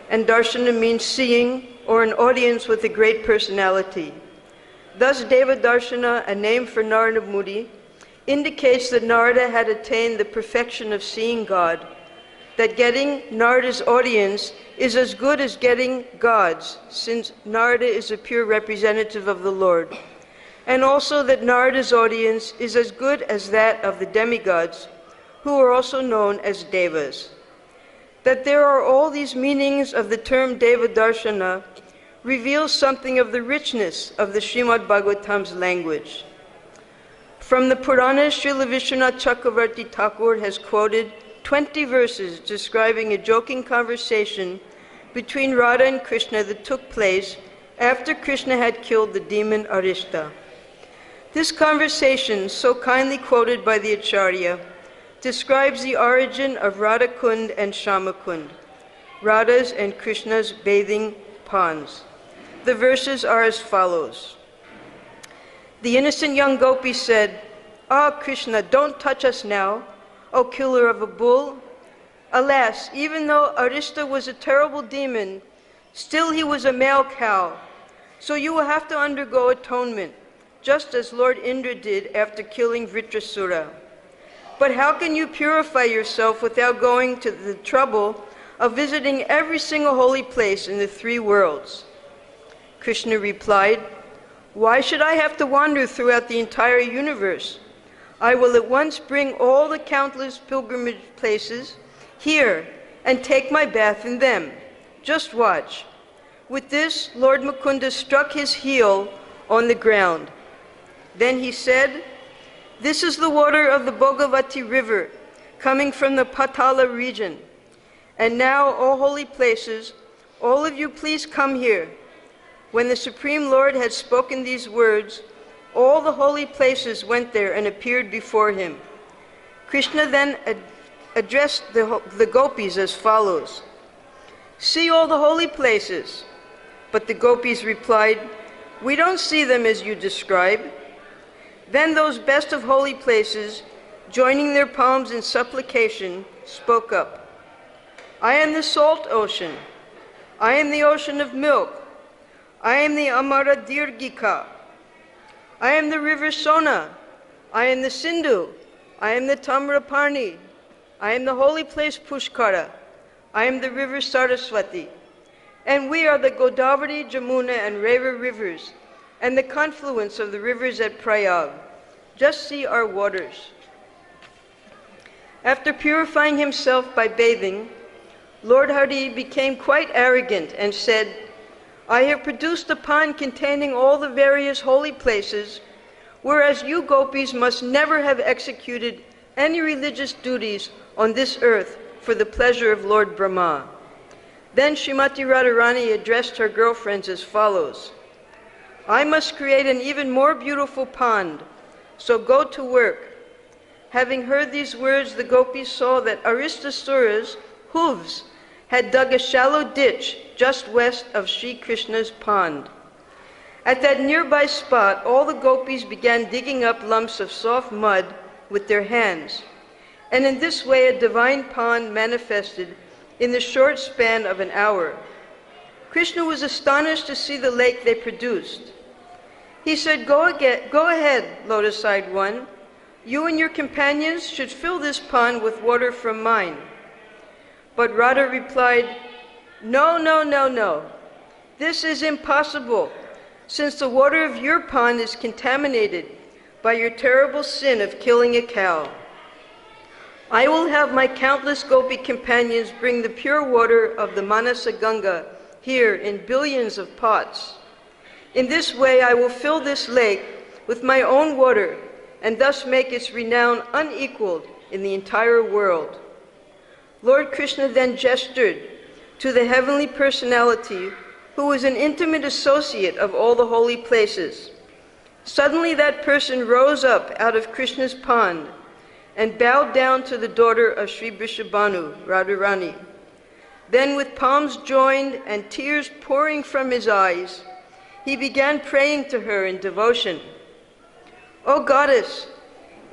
and Darshana means seeing or an audience with a great personality. Thus, Deva Darshana, a name for Narada Muni, indicates that Narada had attained the perfection of seeing God, that getting Narada's audience is as good as getting God's, since Narada is a pure representative of the Lord, and also that Narada's audience is as good as that of the demigods, who are also known as Devas. That there are all these meanings of the term Deva Darshana reveals something of the richness of the Srimad Bhagavatam's language. From the Puranas, Srila Vishwanath Chakravarti Thakur has quoted 20 verses describing a joking conversation between Radha and Krishna that took place after Krishna had killed the demon Arishta. This conversation, so kindly quoted by the Acharya, describes the origin of Radha Kund and Shama Kund, Radha's and Krishna's bathing ponds. The verses are as follows. The innocent young gopi said, "Ah, Krishna, don't touch us now, O killer of a bull. Alas, even though Arista was a terrible demon, still he was a male cow, so you will have to undergo atonement, just as Lord Indra did after killing Vritrasura. But how can you purify yourself without going to the trouble of visiting every single holy place in the 3 worlds?" Krishna replied, "Why should I have to wander throughout the entire universe? I will at once bring all the countless pilgrimage places here and take my bath in them. Just watch." With this, Lord Mukunda struck his heel on the ground. Then he said, "This is the water of the Bhagavati river, coming from the Patala region. And now, O holy places, all of you please come here." When the Supreme Lord had spoken these words, all the holy places went there and appeared before him. Krishna then addressed the gopis as follows. "See all the holy places." But the gopis replied, "We don't see them as you describe." Then those best of holy places, joining their palms in supplication, spoke up. "I am the salt ocean. I am the ocean of milk. I am the Amara Dirgika. I am the river Sona. I am the Sindhu. I am the Tamraparni. I am the holy place Pushkara. I am the river Saraswati. And we are the Godavari, Jamuna, and Reva rivers, and the confluence of the rivers at Prayag. Just see our waters." After purifying himself by bathing, Lord Hari became quite arrogant and said, "I have produced a pond containing all the various holy places, whereas you gopis must never have executed any religious duties on this earth for the pleasure of Lord Brahma." Then Srimati Radharani addressed her girlfriends as follows. "I must create an even more beautiful pond, so go to work." Having heard these words, the gopis saw that Aristasura's hooves had dug a shallow ditch just west of Sri Krishna's pond. At that nearby spot, all the gopis began digging up lumps of soft mud with their hands, and in this way a divine pond manifested in the short span of an hour. Krishna was astonished to see the lake they produced. He said, go ahead, lotus-eyed one. You and your companions should fill this pond with water from mine." But Radha replied, "No, no, no, no. This is impossible, since the water of your pond is contaminated by your terrible sin of killing a cow. I will have my countless gopi companions bring the pure water of the Manasa Ganga here in billions of pots. In this way I will fill this lake with my own water and thus make its renown unequaled in the entire world." Lord Krishna then gestured to the heavenly personality who was an intimate associate of all the holy places. Suddenly that person rose up out of Krishna's pond and bowed down to the daughter of Sri Vrishabhanu, Radharani. Then with palms joined and tears pouring from his eyes, he began praying to her in devotion. "O goddess,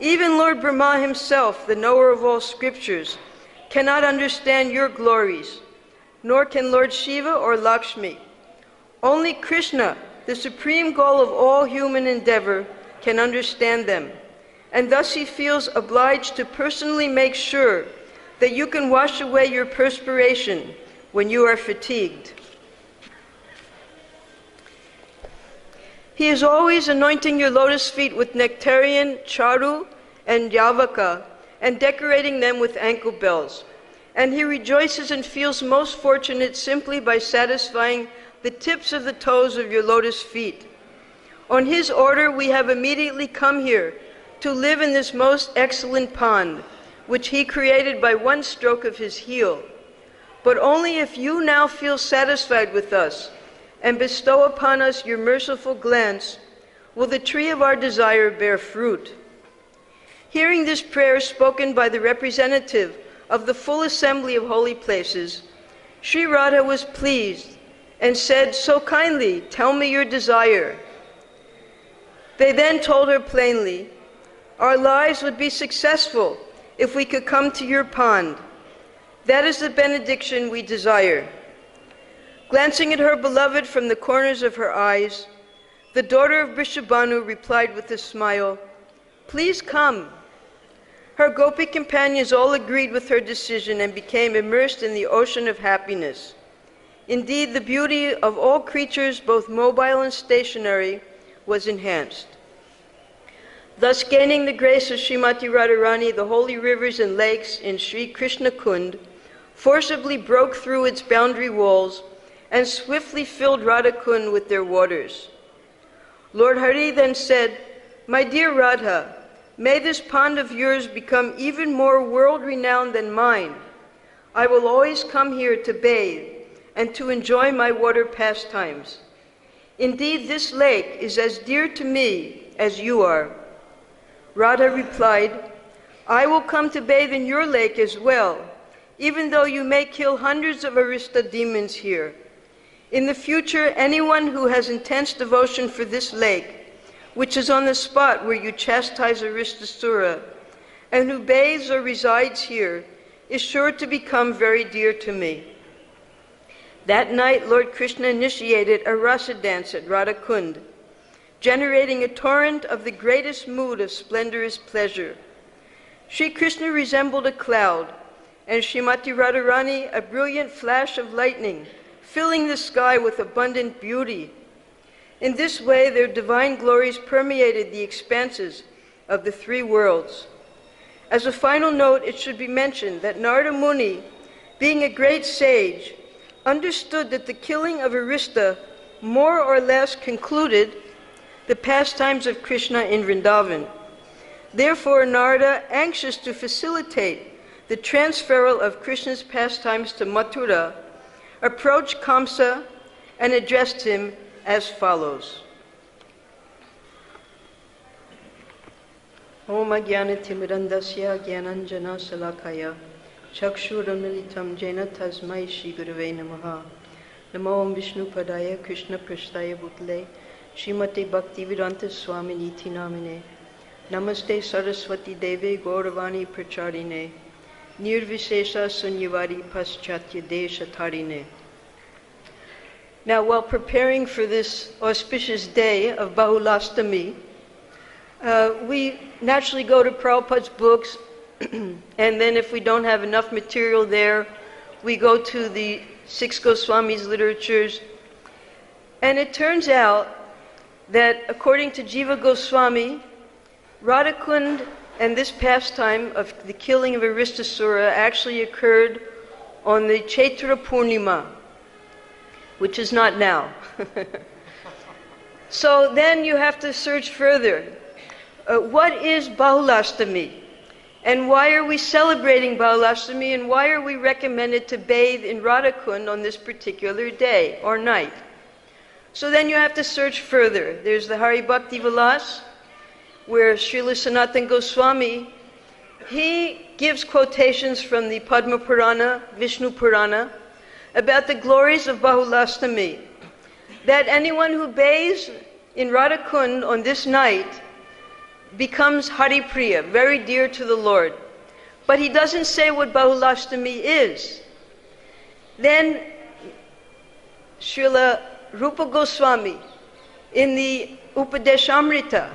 even Lord Brahma himself, the knower of all scriptures, cannot understand your glories, nor can Lord Shiva or Lakshmi. Only Krishna, the supreme goal of all human endeavor, can understand them, and thus he feels obliged to personally make sure that you can wash away your perspiration when you are fatigued. He is always anointing your lotus feet with nectarian, charu, and yavaka, and decorating them with ankle bells. And he rejoices and feels most fortunate simply by satisfying the tips of the toes of your lotus feet. On his order, we have immediately come here to live in this most excellent pond, which he created by one stroke of his heel. But only if you now feel satisfied with us and bestow upon us your merciful glance, will the tree of our desire bear fruit. Hearing this prayer spoken by the representative of the full assembly of holy places, Sri Radha was pleased and said, "So kindly, tell me your desire." They then told her plainly, "Our lives would be successful if we could come to your pond. That is the benediction we desire." Glancing at her beloved from the corners of her eyes, the daughter of Vrishabhanu replied with a smile, "Please come." Her gopi companions all agreed with her decision and became immersed in the ocean of happiness. Indeed, the beauty of all creatures, both mobile and stationary, was enhanced. Thus, gaining the grace of Srimati Radharani, the holy rivers and lakes in Sri Krishna Kund forcibly broke through its boundary walls and swiftly filled Radha Kund with their waters. Lord Hari then said, "My dear Radha, may this pond of yours become even more world-renowned than mine. I will always come here to bathe and to enjoy my water pastimes. Indeed, this lake is as dear to me as you are." Radha replied, "I will come to bathe in your lake as well, even though you may kill hundreds of Arista demons here. In the future, anyone who has intense devotion for this lake, which is on the spot where you chastise Aristasura, and who bathes or resides here, is sure to become very dear to me." That night, Lord Krishna initiated a rasa dance at Radha Kund, generating a torrent of the greatest mood of splendorous pleasure. Sri Krishna resembled a cloud, and Srimati Radharani a brilliant flash of lightning, filling the sky with abundant beauty. In this way, their divine glories permeated the expanses of the three worlds. As a final note, it should be mentioned that Narada Muni, being a great sage, understood that the killing of Arista more or less concluded the pastimes of Krishna in Vrindavan. Therefore, Narada, anxious to facilitate the transferal of Krishna's pastimes to Mathura, approached Kamsa and addressed him as follows. Om Ajnanatimidandasya Jnananjana Salakaya Chakshuramilitam Jena Tasmai Shri Gurave Namaha Namo Om Vishnu Padaya Krishna Prasthaya Bhutale Srimati Bhakti-Vedanta Swami Niti Namine Namaste Saraswati Deve Gauravani Pracharine Nirvishesha Sunyavari Paschatya Desha Tarine. Now, while preparing for this auspicious day of Bahulastami, we naturally go to Prabhupada's books, and then if we don't have enough material there, we go to the 6 Goswamis' literatures. And it turns out that according to Jiva Goswami, Radhakund and this pastime of the killing of Aristasura actually occurred on the Chaitra Purnima, which is not now. So then you have to search further. What is Bahulastami? And why are we celebrating Bahulastami? And why are we recommended to bathe in Radhakund on this particular day or night? So then you have to search further. There's the Hari Bhakti Vilas, where Srila Sanatana Goswami, he gives quotations from the Padma Purana, Vishnu Purana, about the glories of Bahulastami, that anyone who bathes in Radhakund on this night becomes Hari Priya, very dear to the Lord. But he doesn't say what Bahulastami is. Then Srila Rupa Goswami, in the Upadeshamrita,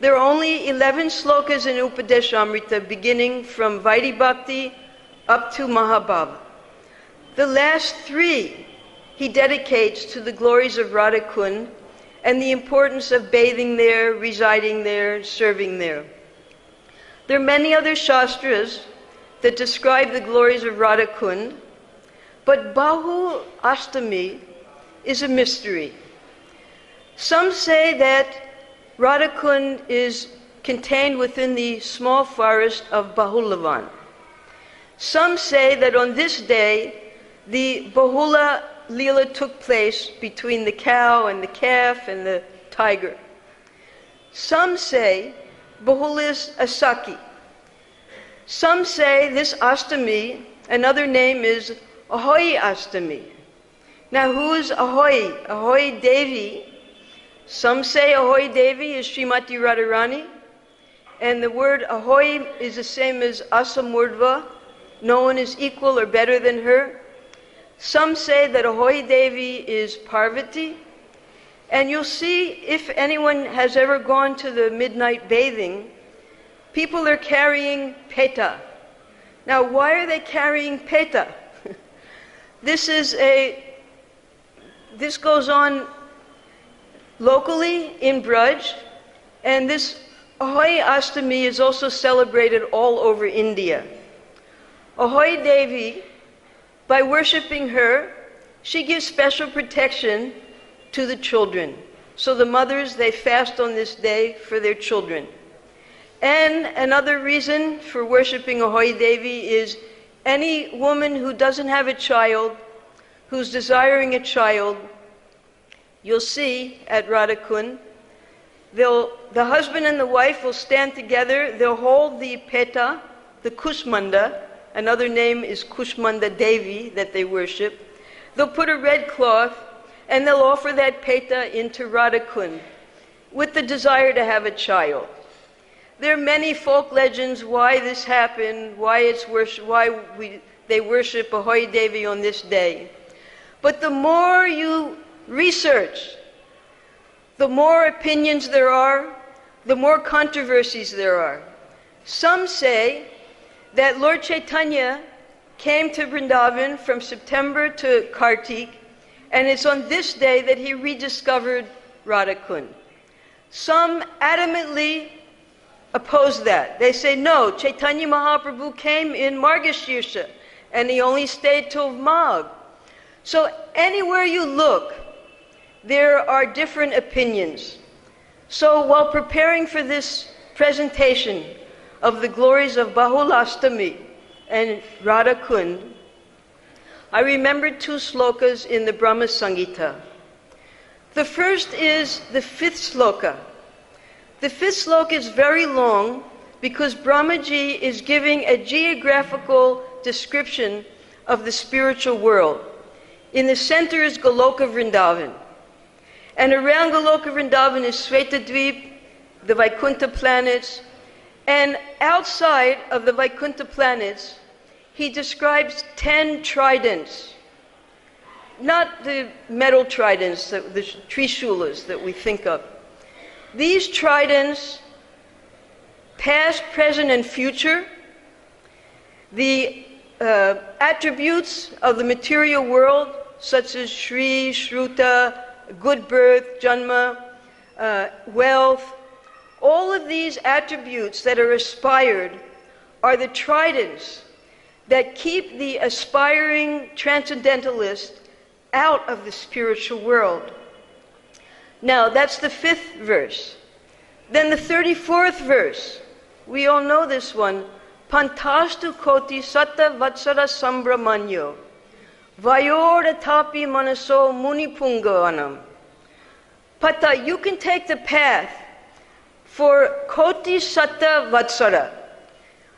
there are only 11 slokas in Upadeshamrita, beginning from Vaidhi Bhakti up to Mahabhava. The last 3 he dedicates to the glories of Radhakund and the importance of bathing there, residing there, serving there. There are many other shastras that describe the glories of Radhakund, but Bahu Astami is a mystery. Some say that Radhakund is contained within the small forest of Bahulavan. Some say that on this day, the Bahula Leela took place between the cow and the calf and the tiger. Some say Bahulis Asaki. Some say this Astami, another name is Ahoy Astami. Now who is Ahoy? Ahoy Devi. Some say Ahoy Devi is Srimati Radharani. And the word Ahoy is the same as Asamurdva. No one is equal or better than her. Some say that Ahoy Devi is Parvati. And you'll see, if anyone has ever gone to the midnight bathing, people are carrying peta. Now, why are they carrying peta? This goes on locally in Braj, and this Ahoy Astami is also celebrated all over India. Ahoy Devi, by worshipping her, she gives special protection to the children. So the mothers, they fast on this day for their children. And another reason for worshipping Ahoy Devi is any woman who doesn't have a child, who's desiring a child, you'll see at Radhakund, the husband and the wife will stand together, they'll hold the peta, the Kushmanda, another name is Kushmanda Devi that they worship. They'll put a red cloth and they'll offer that peta into Radhakund with the desire to have a child. There are many folk legends why this happened, why they worship Ahoy Devi on this day. But the more you research, the more opinions there are, the more controversies there are. Some say that Lord Chaitanya came to Vrindavan from September to Kartik, and it's on this day that he rediscovered Radhakund. Some adamantly oppose that. They say, no, Chaitanya Mahaprabhu came in Margashirsha, and he only stayed till Magh. So anywhere you look, there are different opinions. So while preparing for this presentation of the glories of Bahulastami and Radhakund, I remembered two slokas in the Brahma Samhita. The first is the 5th sloka. The 5th sloka is very long because Brahmaji is giving a geographical description of the spiritual world. In the center is Goloka Vrindavan. And around Goloka Vrindavan is Svetadvip, the Vaikuntha planets. And outside of the Vaikuntha planets, he describes 10 tridents. Not the metal tridents, the Trishulas that we think of. These tridents, past, present, and future, the attributes of the material world, such as Shri, Shruta, good birth, Janma, wealth, all of these attributes that are aspired are the tridents that keep the aspiring transcendentalist out of the spiritual world. Now, that's the 5th verse. Then the 34th verse, we all know this one. Pantastu koti satta vatsara sambramanyo vayor tapi manaso munipungavanam. Pata, you can take the path for koti satta vatsara.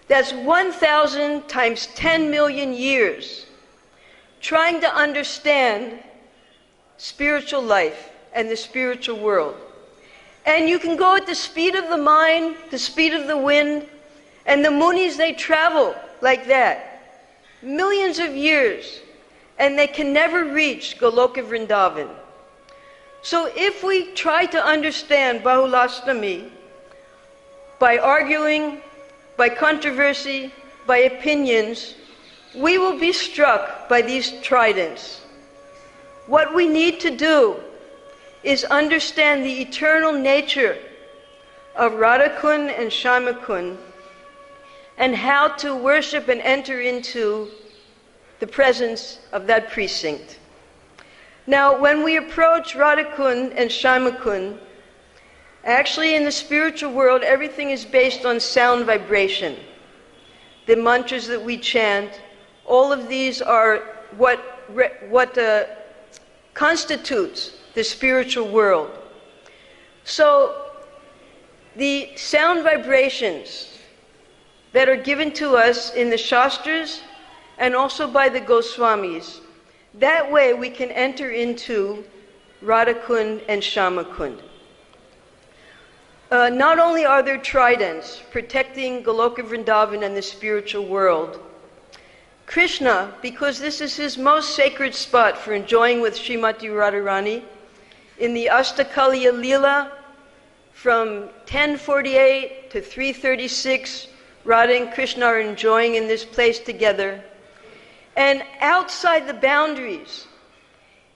That's 1,000 times 10 million years trying to understand spiritual life and the spiritual world. And you can go at the speed of the mind, the speed of the wind, and the Munis, they travel like that. Millions of years, and they can never reach Goloka Vrindavan. So if we try to understand Bahulastami by arguing, by controversy, by opinions, we will be struck by these tridents. What we need to do is understand the eternal nature of Radhakund and Shyamakund and how to worship and enter into the presence of that precinct. Now, when we approach Radhakund and Shyamakund, actually in the spiritual world, everything is based on sound vibration. The mantras that we chant, all of these are what constitutes the spiritual world. So the sound vibrations that are given to us in the Shastras and also by the Goswamis. That way we can enter into Radha Kund and Shama Kund. Not only are there tridents protecting Goloka Vrindavan and the spiritual world, Krishna, because this is his most sacred spot for enjoying with Srimati Radharani, in the Astakaliya Leela, from 10:48 to 3:36, Radha and Krishna are enjoying in this place together. And outside the boundaries,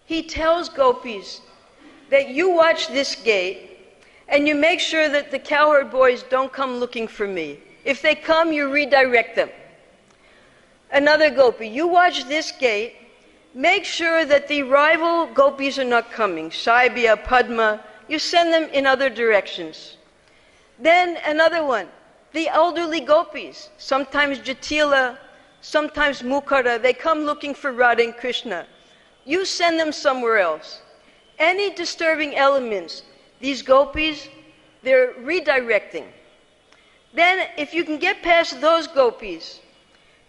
he tells gopis that you watch this gate and you make sure that the cowherd boys don't come looking for me. If they come, you redirect them. Another gopi, you watch this gate, make sure that the rival gopis are not coming. Saibya, Padma, you send them in other directions. Then another one, the elderly gopis, sometimes Jatila, sometimes Mukara, they come looking for Radha and Krishna. You send them somewhere else. Any disturbing elements, these gopis, they're redirecting. Then if you can get past those gopis,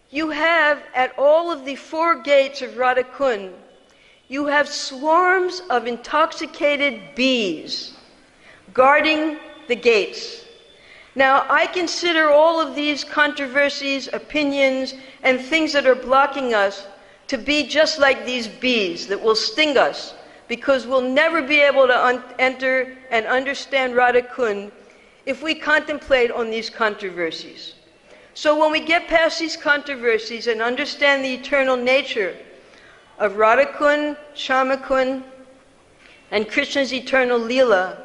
you have at all of the 4 gates of Radha Kund, you have swarms of intoxicated bees guarding the gates. Now, I consider all of these controversies, opinions, and things that are blocking us to be just like these bees that will sting us, because we'll never be able to enter and understand Radha Kund if we contemplate on these controversies. So when we get past these controversies and understand the eternal nature of Radha Kund, Shama Kund, and Krishna's eternal Leela,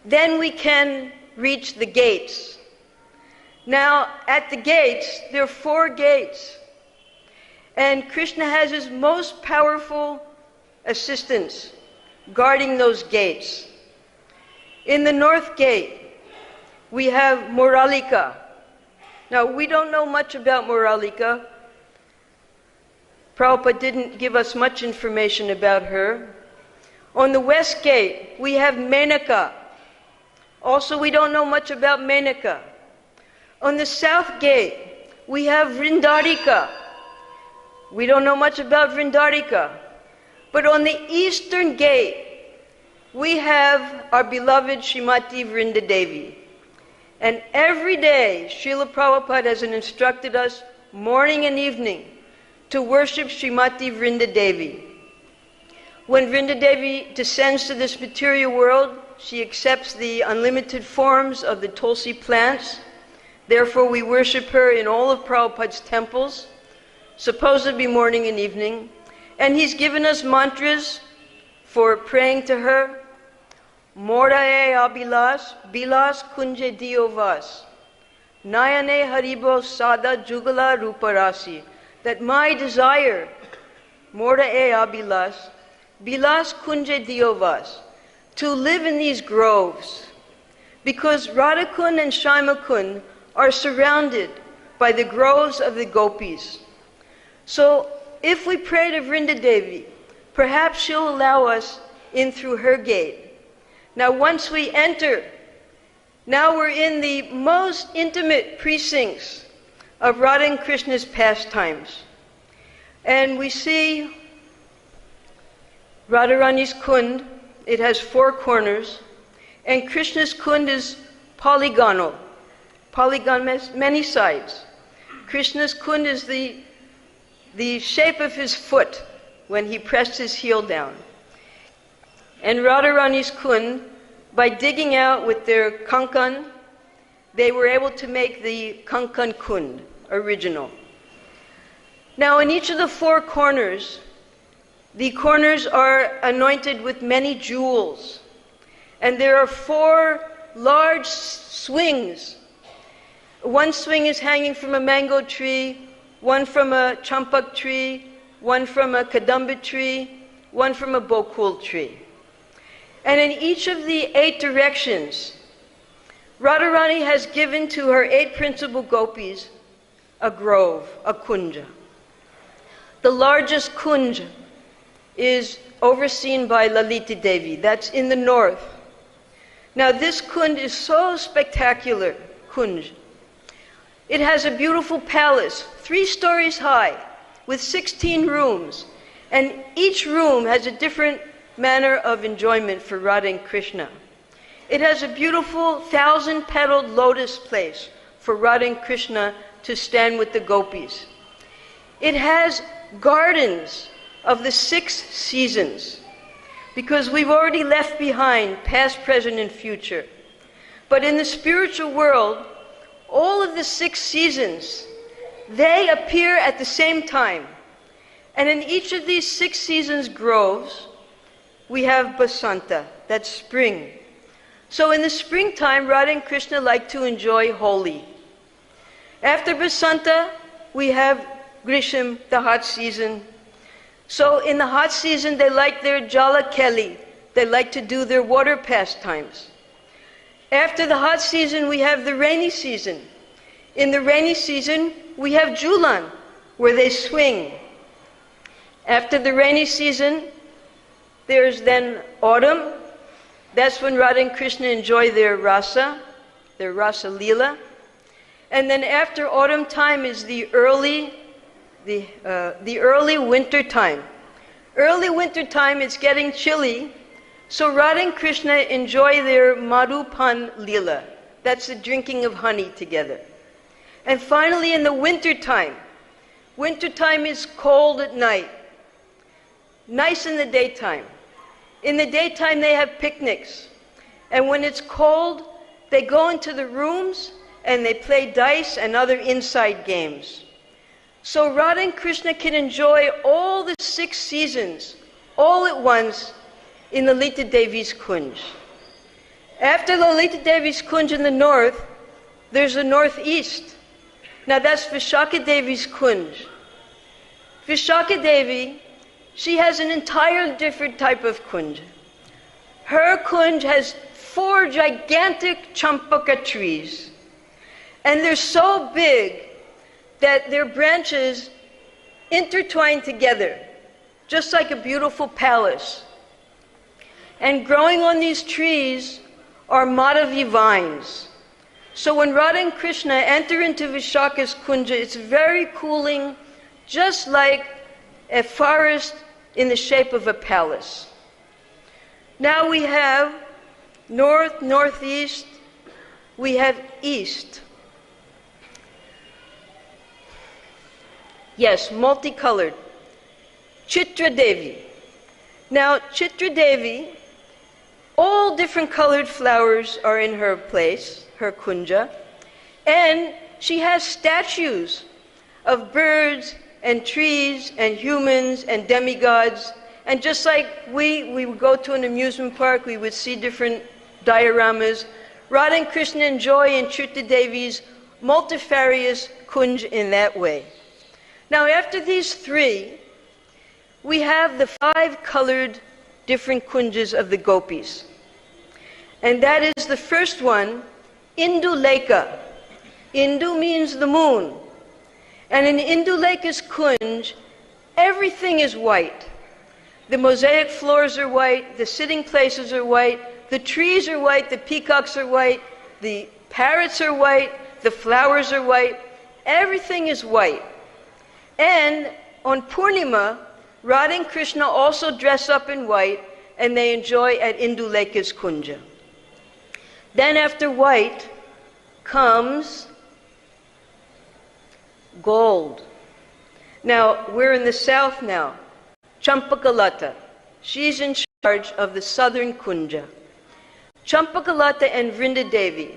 then we can reach the gates. Now, at the gates, there are 4 gates. And Krishna has his most powerful assistants guarding those gates. In the north gate, we have Muralika. Now, we don't know much about Muralika. Prabhupada didn't give us much information about her. On the west gate, we have Menaka. Also, we don't know much about Menaka. On the south gate, we have Vrindarika. We don't know much about Vrindarika. But on the eastern gate, we have our beloved Srimati Vrindadevi. And every day, Srila Prabhupada has instructed us morning and evening to worship Srimati Vrindadevi. When Vrindadevi descends to this material world, she accepts the unlimited forms of the Tulsi plants. Therefore, we worship her in all of Prabhupada's temples, supposed to be morning and evening. And he's given us mantras for praying to her. Morae abilas, bilas kunje diovas. Nayane haribo sada jugala ruparasi. That my desire, morae abilas, bilas kunje diovas, to live in these groves. Because Radha Kund and Shama Kund are surrounded by the groves of the gopis. So if we pray to Vrindadevi, perhaps she'll allow us in through her gate. Now once we enter, now we're in the most intimate precincts of Radha and Krishna's pastimes. And we see Radharani's Kund. It has 4 corners. And Krishna's Kund is polygonal. Polygon has many sides. Krishna's Kund is the shape of his foot when he pressed his heel down. And Radharani's Kund, by digging out with their kankan, they were able to make the kankan Kund original. Now in each of the 4 corners, the corners are anointed with many jewels. And there are 4 large swings. One swing is hanging from a mango tree, one from a champak tree, one from a kadamba tree, one from a bokul tree. And in each of the 8 directions, Radharani has given to her 8 principal gopis a grove, a kunja. The largest kunja is overseen by Lalita Devi. That's in the north. Now this kunj is so spectacular, kunj. It has a beautiful palace, 3 stories high, with 16 rooms. And each room has a different manner of enjoyment for Radha and Krishna. It has a beautiful 1,000-petaled lotus place for Radha and Krishna to stand with the gopis. It has gardens of the 6 seasons, because we've already left behind past, present, and future. But in the spiritual world, all of the 6 seasons, they appear at the same time. And in each of these 6 seasons groves, we have Basanta, that's spring. So in the springtime, Radha and Krishna like to enjoy Holi. After Basanta, we have Grisham, the hot season. So in the hot season, they like their Jala Keli. They like to do their water pastimes. After the hot season, we have the rainy season. In the rainy season, we have Julan, where they swing. After the rainy season, there's then autumn. That's when Radha and Krishna enjoy their rasa lila. And then after autumn time is the early winter time. Early winter time, it's getting chilly, so Radha and Krishna enjoy their Madhupan Lila. That's the drinking of honey together. And finally, in the winter time is cold at night, nice in the daytime. In the daytime, they have picnics. And when it's cold, they go into the rooms and they play dice and other inside games. So Radha and Krishna can enjoy all the 6 seasons all at once in Lalita Devi's Kunj. After Lalita Devi's Kunj in the north, there's the northeast. Now that's Vishaka Devi's Kunj. Vishaka Devi, she has an entire different type of kunj. Her kunj has 4 gigantic champaka trees. And they're so big that their branches intertwine together, just like a beautiful palace. And growing on these trees are Madhavi vines. So when Radha and Krishna enter into Vishaka's kunja, it's very cooling, just like a forest in the shape of a palace. Now we have north, northeast, we have east. Yes, multicolored. Chitra Devi. Now, Chitra Devi, all different colored flowers are in her place, her kunja, and she has statues of birds and trees and humans and demigods. And just like we would go to an amusement park, we would see different dioramas. Radha and Krishna enjoy in Chitra Devi's multifarious kunj in that way. Now after these 3, we have the 5 colored different kunjas of the gopis. And that is the first one, Induleka. Indu means the moon. And in Induleka's kunj, everything is white. The mosaic floors are white, the sitting places are white, the trees are white, the peacocks are white, the parrots are white, the flowers are white, everything is white. And on Purnima, Radha and Krishna also dress up in white and they enjoy at Induleka's kunja. Then after white comes gold. Now, we're in the south now. Champakalata. She's in charge of the southern kunja. Champakalata and Vrindadevi,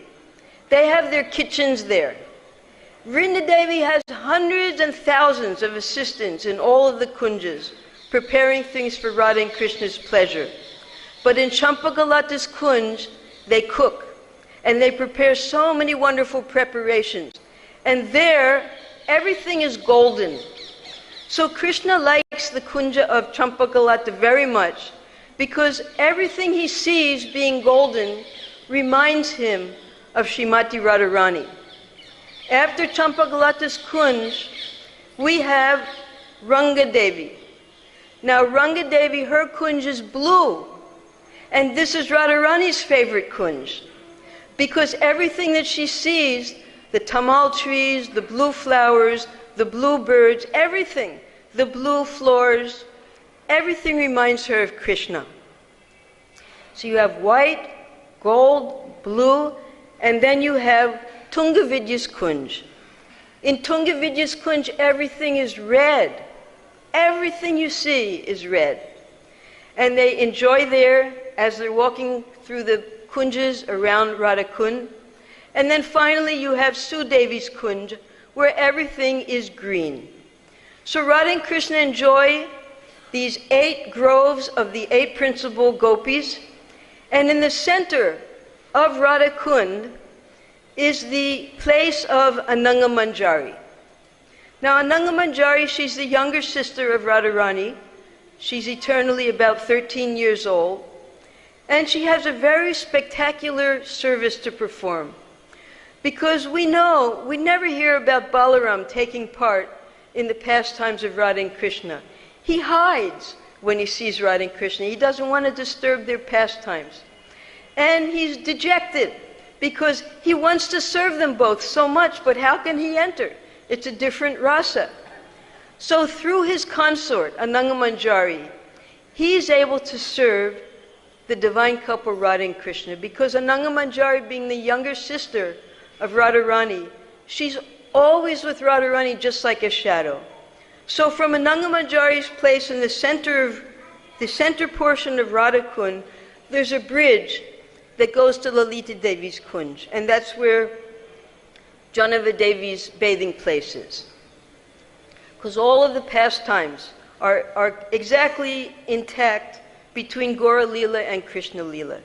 they have their kitchens there. Vrindadevi has hundreds and thousands of assistants in all of the kunjas, preparing things for Radha and Krishna's pleasure. But in Champakalata's kunj, they cook, and they prepare so many wonderful preparations. And there, everything is golden. So Krishna likes the kunja of Champakalata very much, because everything he sees being golden reminds him of Srimati Radharani. After Champakalata's kunj, we have Ranga Devi. Now Ranga Devi, her kunj is blue, And this is Radharani's favorite kunj, because everything that she sees, the tamal trees, the blue flowers, the blue birds, everything, the blue floors, everything reminds her of Krishna. So you have white, gold, blue, and then you have Tungavidya's kunj. In Tungavidya's kunj, everything is red. Everything you see is red. And they enjoy there as they're walking through the kunjas around Radhakund. And then finally you have Sudevi's kunj, where everything is green. So Radha and Krishna enjoy these 8 groves of the 8 principal gopis. And in the center of Radhakund is the place of Ananga Manjari. Now Ananga Manjari, she's the younger sister of Radharani. She's eternally about 13 years old. And she has a very spectacular service to perform. Because we know, we never hear about Balaram taking part in the pastimes of Radha and Krishna. He hides when he sees Radha and Krishna. He doesn't want to disturb their pastimes. And he's dejected because he wants to serve them both so much, but how can he enter? It's a different rasa. So through his consort, Ananga Manjari, he's able to serve the divine couple Radha and Krishna, because Ananga Manjari, being the younger sister of Radharani, she's always with Radharani just like a shadow. So from Ananga Manjari's place in the center portion of Radhakund, there's a bridge that goes to Lalita Devi's kunj, and that's where Janava Devi's bathing place is. Because all of the pastimes are exactly intact between Gaura Lila and Krishna Lila.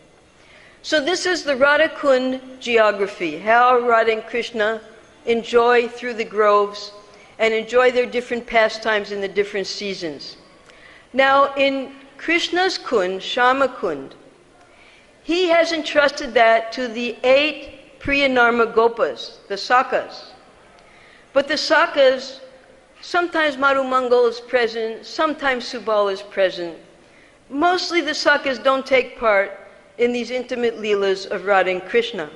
So this is the Radhakund geography, how Radha and Krishna enjoy through the groves and enjoy their different pastimes in the different seasons. Now in Krishna's kund, Shama Kund, he has entrusted that to the 8 Priyanarma Gopas, the Sakas. But the Sakas, sometimes Madhumangal is present, sometimes Subal is present. Mostly the Sakas don't take part in these intimate leelas of Radha and Krishna.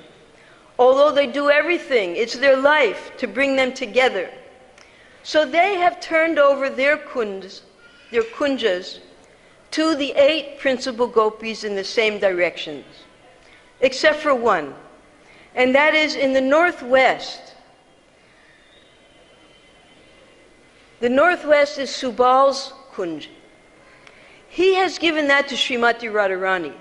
Although they do everything, it's their life to bring them together. So they have turned over their kunjas, to the 8 principal gopis in the same directions, except for one, and that is in the northwest. The northwest is Subal's kunj. He has given that to Srimati Radharani.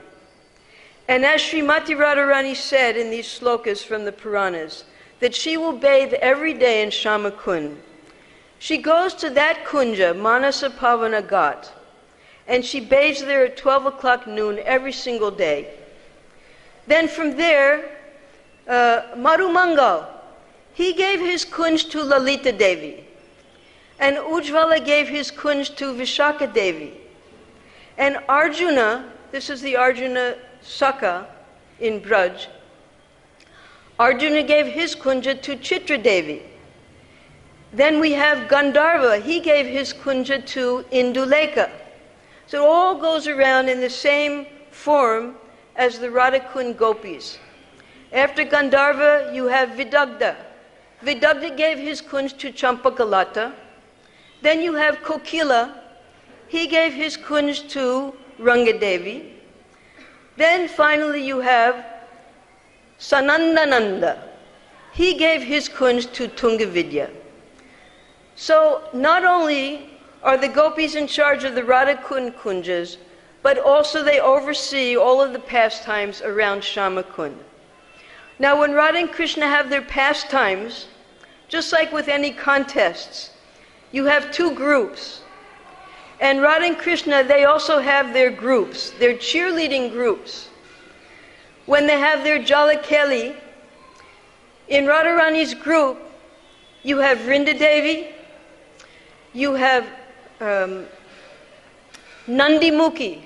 And as Srimati Radharani said in these slokas from the Puranas, that she will bathe every day in Shama Kund. She goes to that kunja, Manasa Pavana Ghat, and she bathes there at 12 o'clock noon every single day. Then from there, Madhumangal, he gave his kunj to Lalita Devi. And Ujjvala gave his kunj to Vishaka Devi. And Arjuna, this is the Arjuna Saka in Braj, Arjuna gave his kunja to Chitra Devi. Then we have Gandharva, he gave his kunja to Induleka. So it all goes around in the same form as the Radhakund gopis. After Gandharva, you have Vidagdha. Vidagdha gave his kunj to Champakalata. Then you have Kokila. He gave his kunj to Rangadevi. Then finally you have Sanandananda. He gave his kunj to Tungavidya. So not only are the gopis in charge of the Radhakund kunjas, but also they oversee all of the pastimes around Shama Kund. Now when Radha and Krishna have their pastimes, just like with any contests, you have 2 groups. And Radha and Krishna, they also have their groups, their cheerleading groups. When they have their Jalakeli, in Radharani's group, you have Vrinda Devi, you have Nandimukhi.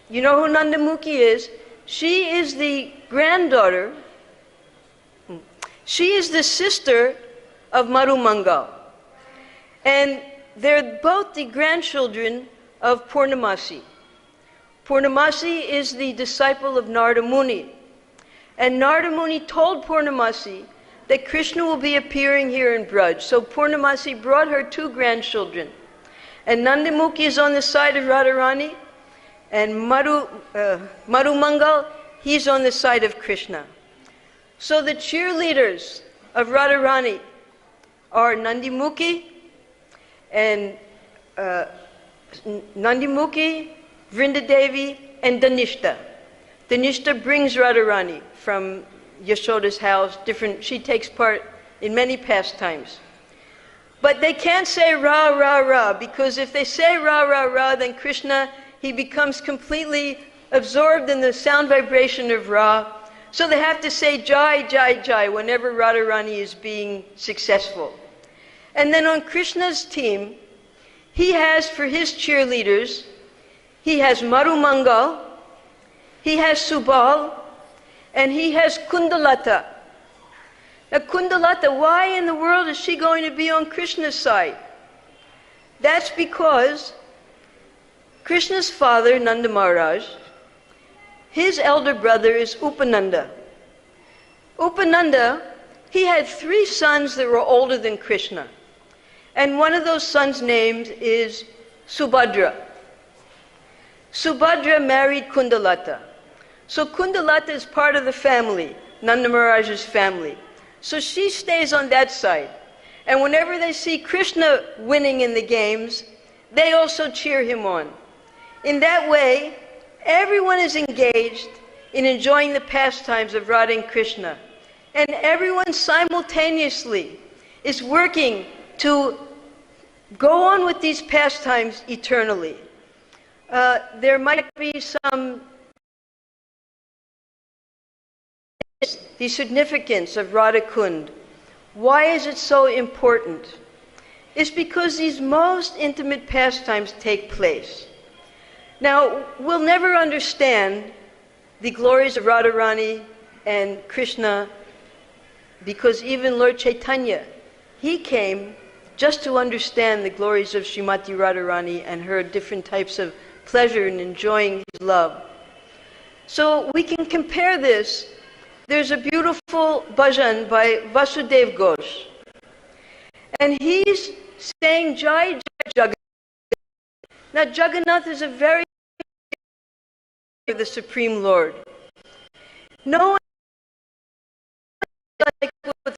You know who Nandimukhi is? She is the granddaughter, she is the sister of Madhumangal. And they're both the grandchildren of Purnamasi. Purnamasi is the disciple of Narada Muni. And Narada Muni told Purnamasi that Krishna will be appearing here in Braj. So Purnamasi brought her 2 grandchildren. And Nandimukhi is on the side of Radharani, and Madhumangal, he's on the side of Krishna. So the cheerleaders of Radharani are Nandimukhi and Vrindadevi, and Dhanishta. Dhanishta brings Radharani from Yashoda's house. She takes part in many pastimes. But they can't say Ra, Ra, Ra, because if they say Ra, Ra, Ra, then Krishna, he becomes completely absorbed in the sound vibration of Ra. So they have to say Jai, Jai, Jai whenever Radharani is being successful. And then on Krishna's team, he has for his cheerleaders, he has Marumangal, he has Subal, and he has Kundalata. Now Kundalata, why in the world is she going to be on Krishna's side? That's because Krishna's father, Nanda Maharaj, his elder brother is Upananda. Upananda, he had 3 sons that were older than Krishna. And one of those sons' names is Subhadra. Subhadra married Kundalata. So Kundalata is part of the family, Nanda Maharaj's family. So she stays on that side. And whenever they see Krishna winning in the games, they also cheer him on. In that way, everyone is engaged in enjoying the pastimes of Radha and Krishna. And everyone simultaneously is working to go on with these pastimes eternally. There might be the significance of Radha Kund. Why is it so important? It's because these most intimate pastimes take place. Now, we'll never understand the glories of Radharani and Krishna because even Lord Chaitanya, he came just to understand the glories of Srimati Radharani and her different types of pleasure in enjoying his love. So we can compare this. There's a beautiful bhajan by Vasudev Ghosh. And he's saying Jai Jai Jagannath. Now Jagannath is a very the Supreme Lord. No one like with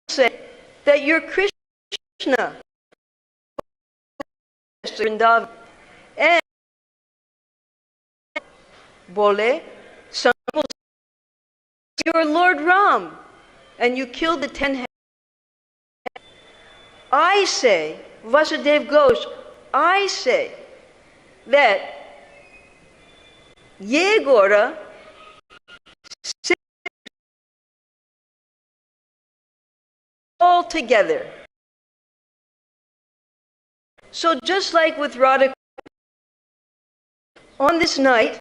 say that you're Krishna, Vrindavan, and Bole, some people say you're Lord Ram, and you killed the 10 heads. I say, Vasudev Ghosh, I say that Ye Gora all together. So just like with Radha, on this night,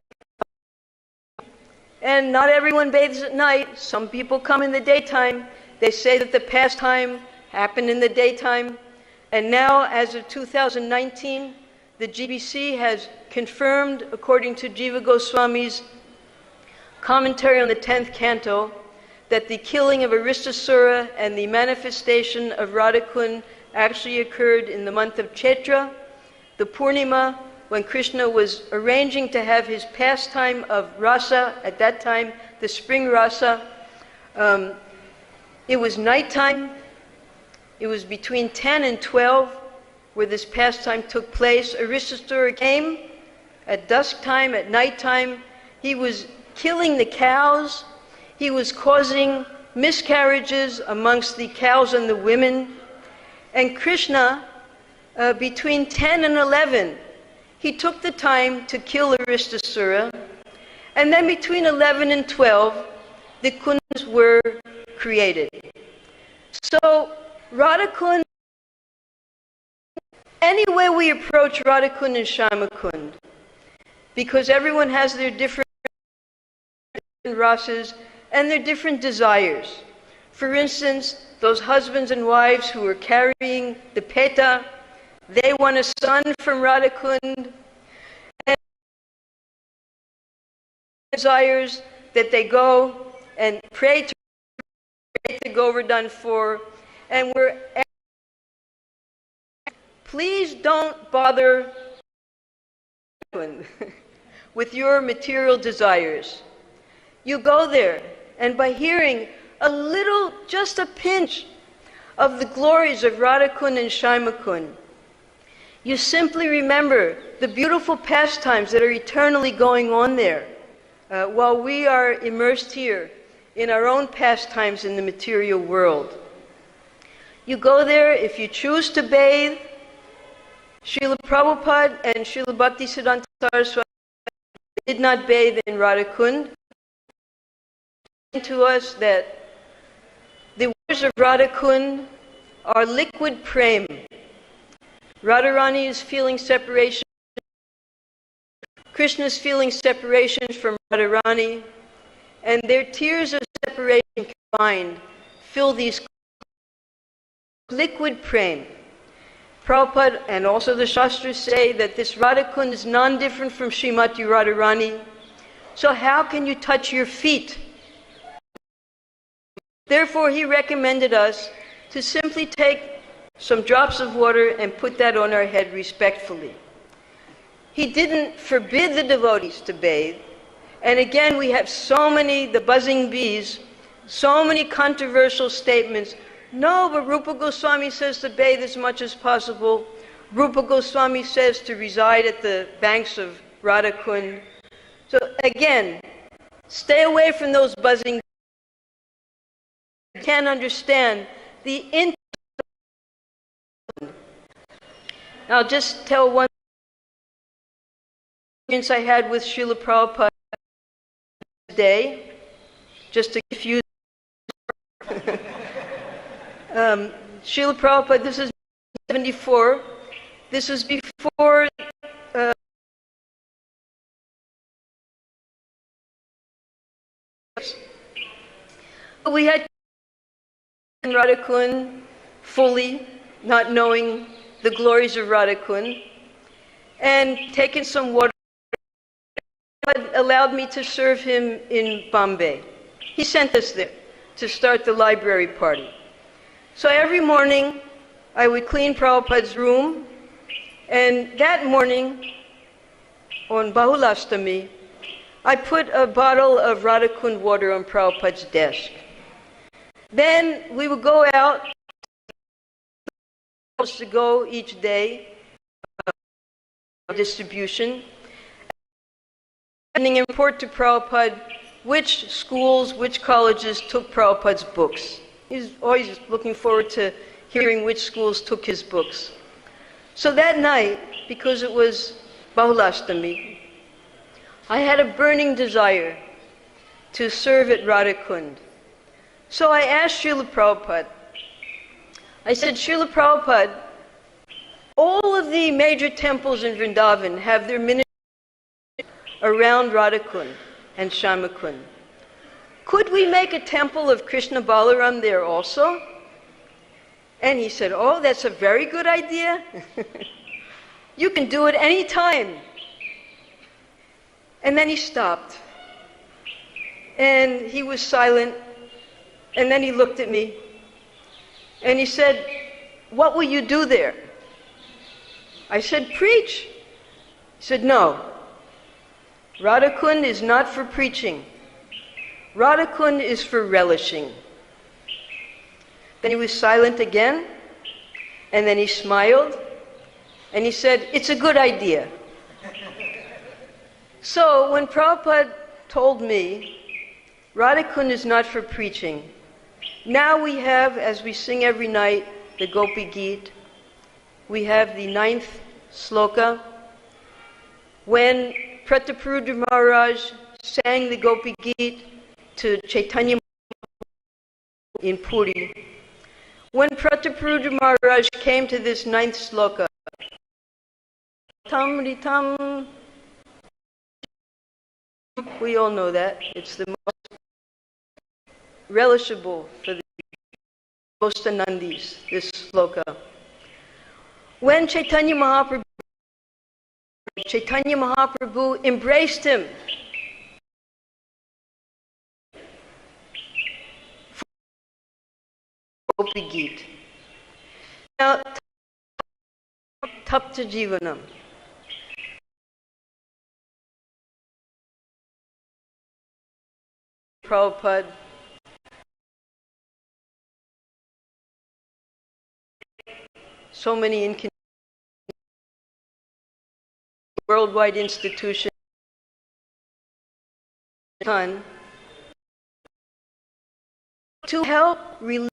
and not everyone bathes at night, some people come in the daytime, they say that the pastime happened in the daytime, and now as of 2019, the GBC has confirmed, according to Jiva Goswami's commentary on the 10th canto, that the killing of Aristasura and the manifestation of Radhakund actually occurred in the month of Chaitra, the Purnima, when Krishna was arranging to have his pastime of rasa, at that time, the spring rasa. It was nighttime. It was between 10 and 12 where this pastime took place. Aristasura came at dusk time, at nighttime. He was killing the cows. He was causing miscarriages amongst the cows and the women. And Krishna, between 10 and 11, he took the time to kill Aristasura. And then between 11 and 12, the kundas were created. So Radhakund, any way we approach Radhakund and Shyamakund, because everyone has their different rasas and their different desires. For instance, those husbands and wives who are carrying the peta, they want a son from Radhakund, and desires that they go and pray to Govardhan for, and please don't bother with your material desires. You go there, and by hearing a little, just a pinch of the glories of Radhakund and Shaimakund, you simply remember the beautiful pastimes that are eternally going on there, while we are immersed here in our own pastimes in the material world. You go there, if you choose to bathe. Srila Prabhupada and Srila Bhaktisiddhanta Saraswati did not bathe in Radhakund. To us that the waters of Radhakund are liquid prem. Radharani is feeling separation. Krishna is feeling separation from Radharani, and their tears of separation combined fill these liquid prem. Prabhupada and also the Shastras say that this Radhakund is non-different from Srimati Radharani. So how can you touch your feet? Therefore, he recommended us to simply take some drops of water and put that on our head respectfully. He didn't forbid the devotees to bathe. And again, we have so many, the buzzing bees, so many controversial statements. No, but Rupa Goswami says to bathe as much as possible. Rupa Goswami says to reside at the banks of Radhakund. So again, stay away from those buzzing bees. You can't understand the intent. I'll just tell one experience I had with Srila Prabhupada today, just to confuse. Srila Prabhupada, this is 74. This was before we had Radhakund fully, not knowing the glories of Radhakund, and taken some water. Allowed me to serve him in Bombay. He sent us there to start the library party. So every morning I would clean Prabhupada's room, and that morning on Bahulastami, I put a bottle of Radhakund water on Prabhupada's desk. Then we would go out to go each day, distribution, and report to Prabhupada which schools, which colleges took Prabhupada's books. He's always looking forward to hearing which schools took his books. So that night, because it was Bahulastami, I had a burning desire to serve at Radhakund. So I asked Srila Prabhupada, I said, Srila Prabhupada, all of the major temples in Vrindavan have their ministry around Radhakund and Shyamakund. Could we make a temple of Krishna Balaram there also? And he said, oh, that's a very good idea. You can do it any time. And then he stopped. And he was silent. And then he looked at me. And he said, what will you do there? I said, preach. He said, no. Radhakund is not for preaching. Radhakund is for relishing. Then he was silent again, and then he smiled, and he said, it's a good idea. So when Prabhupada told me, Radhakund is not for preaching, now we have, as we sing every night, the Gopi-Gita, we have the 9th sloka. When Prataparudra Maharaj sang the Gopi-Gita to Chaitanya in Puri, when Prataparudra Maharaj came to this 9th sloka, Tam Ritam We all know that. It's the most relishable for the most Anandis, this sloka. When Chaitanya Mahaprabhu embraced him for Gopi-Gita. Now, Tapta Jivanam. Prabhupada so many worldwide institutions to help relieve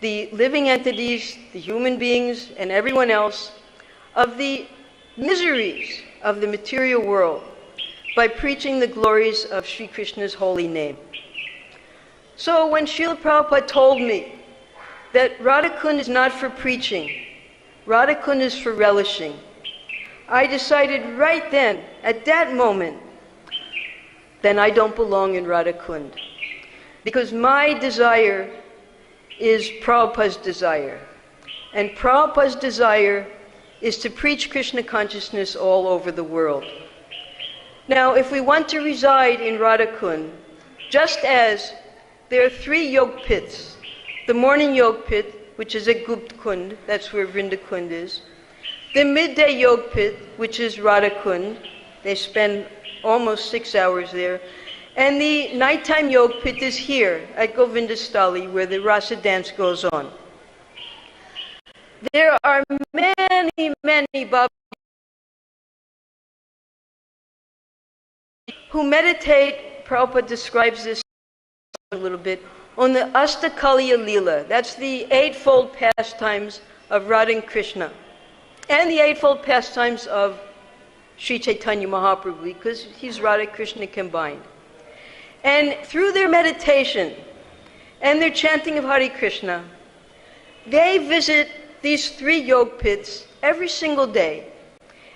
the living entities, the human beings, and everyone else of the miseries of the material world by preaching the glories of Sri Krishna's holy name. So when Srila Prabhupada told me that Radhakund is not for preaching, Radhakund is for relishing, I decided right then, at that moment, then I don't belong in Radhakund. Because my desire is Prabhupada's desire. And Prabhupada's desire is to preach Krishna consciousness all over the world. Now, if we want to reside in Radhakund, just as there are 3 yog pits, the morning yog pit, which is at Gupt Kund, that's where Vrindakund is, the midday yog pit, which is Radhakund, they spend almost 6 hours there, and the nighttime yog pit is here at Govindastali, where the rasa dance goes on. There are many, many Baba who meditate, Prabhupada describes this a little bit, on the Astakaliya Leela. That's the 8-fold pastimes of Radha and Krishna. And the 8-fold pastimes of Sri Chaitanya Mahaprabhu, because he's Radha Krishna combined. And through their meditation and their chanting of Hare Krishna, they visit these 3 yog pits every single day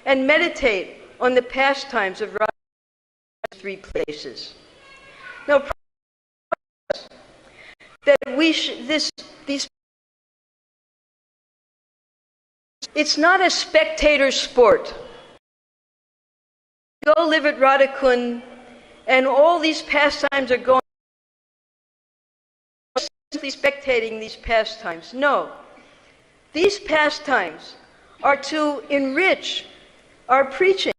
and meditate on the pastimes of Radha in 3 places. Now, that it's not a spectator sport. Go live at Radhakund, and all these pastimes are going, simply spectating these pastimes. No. These pastimes are to enrich our preaching.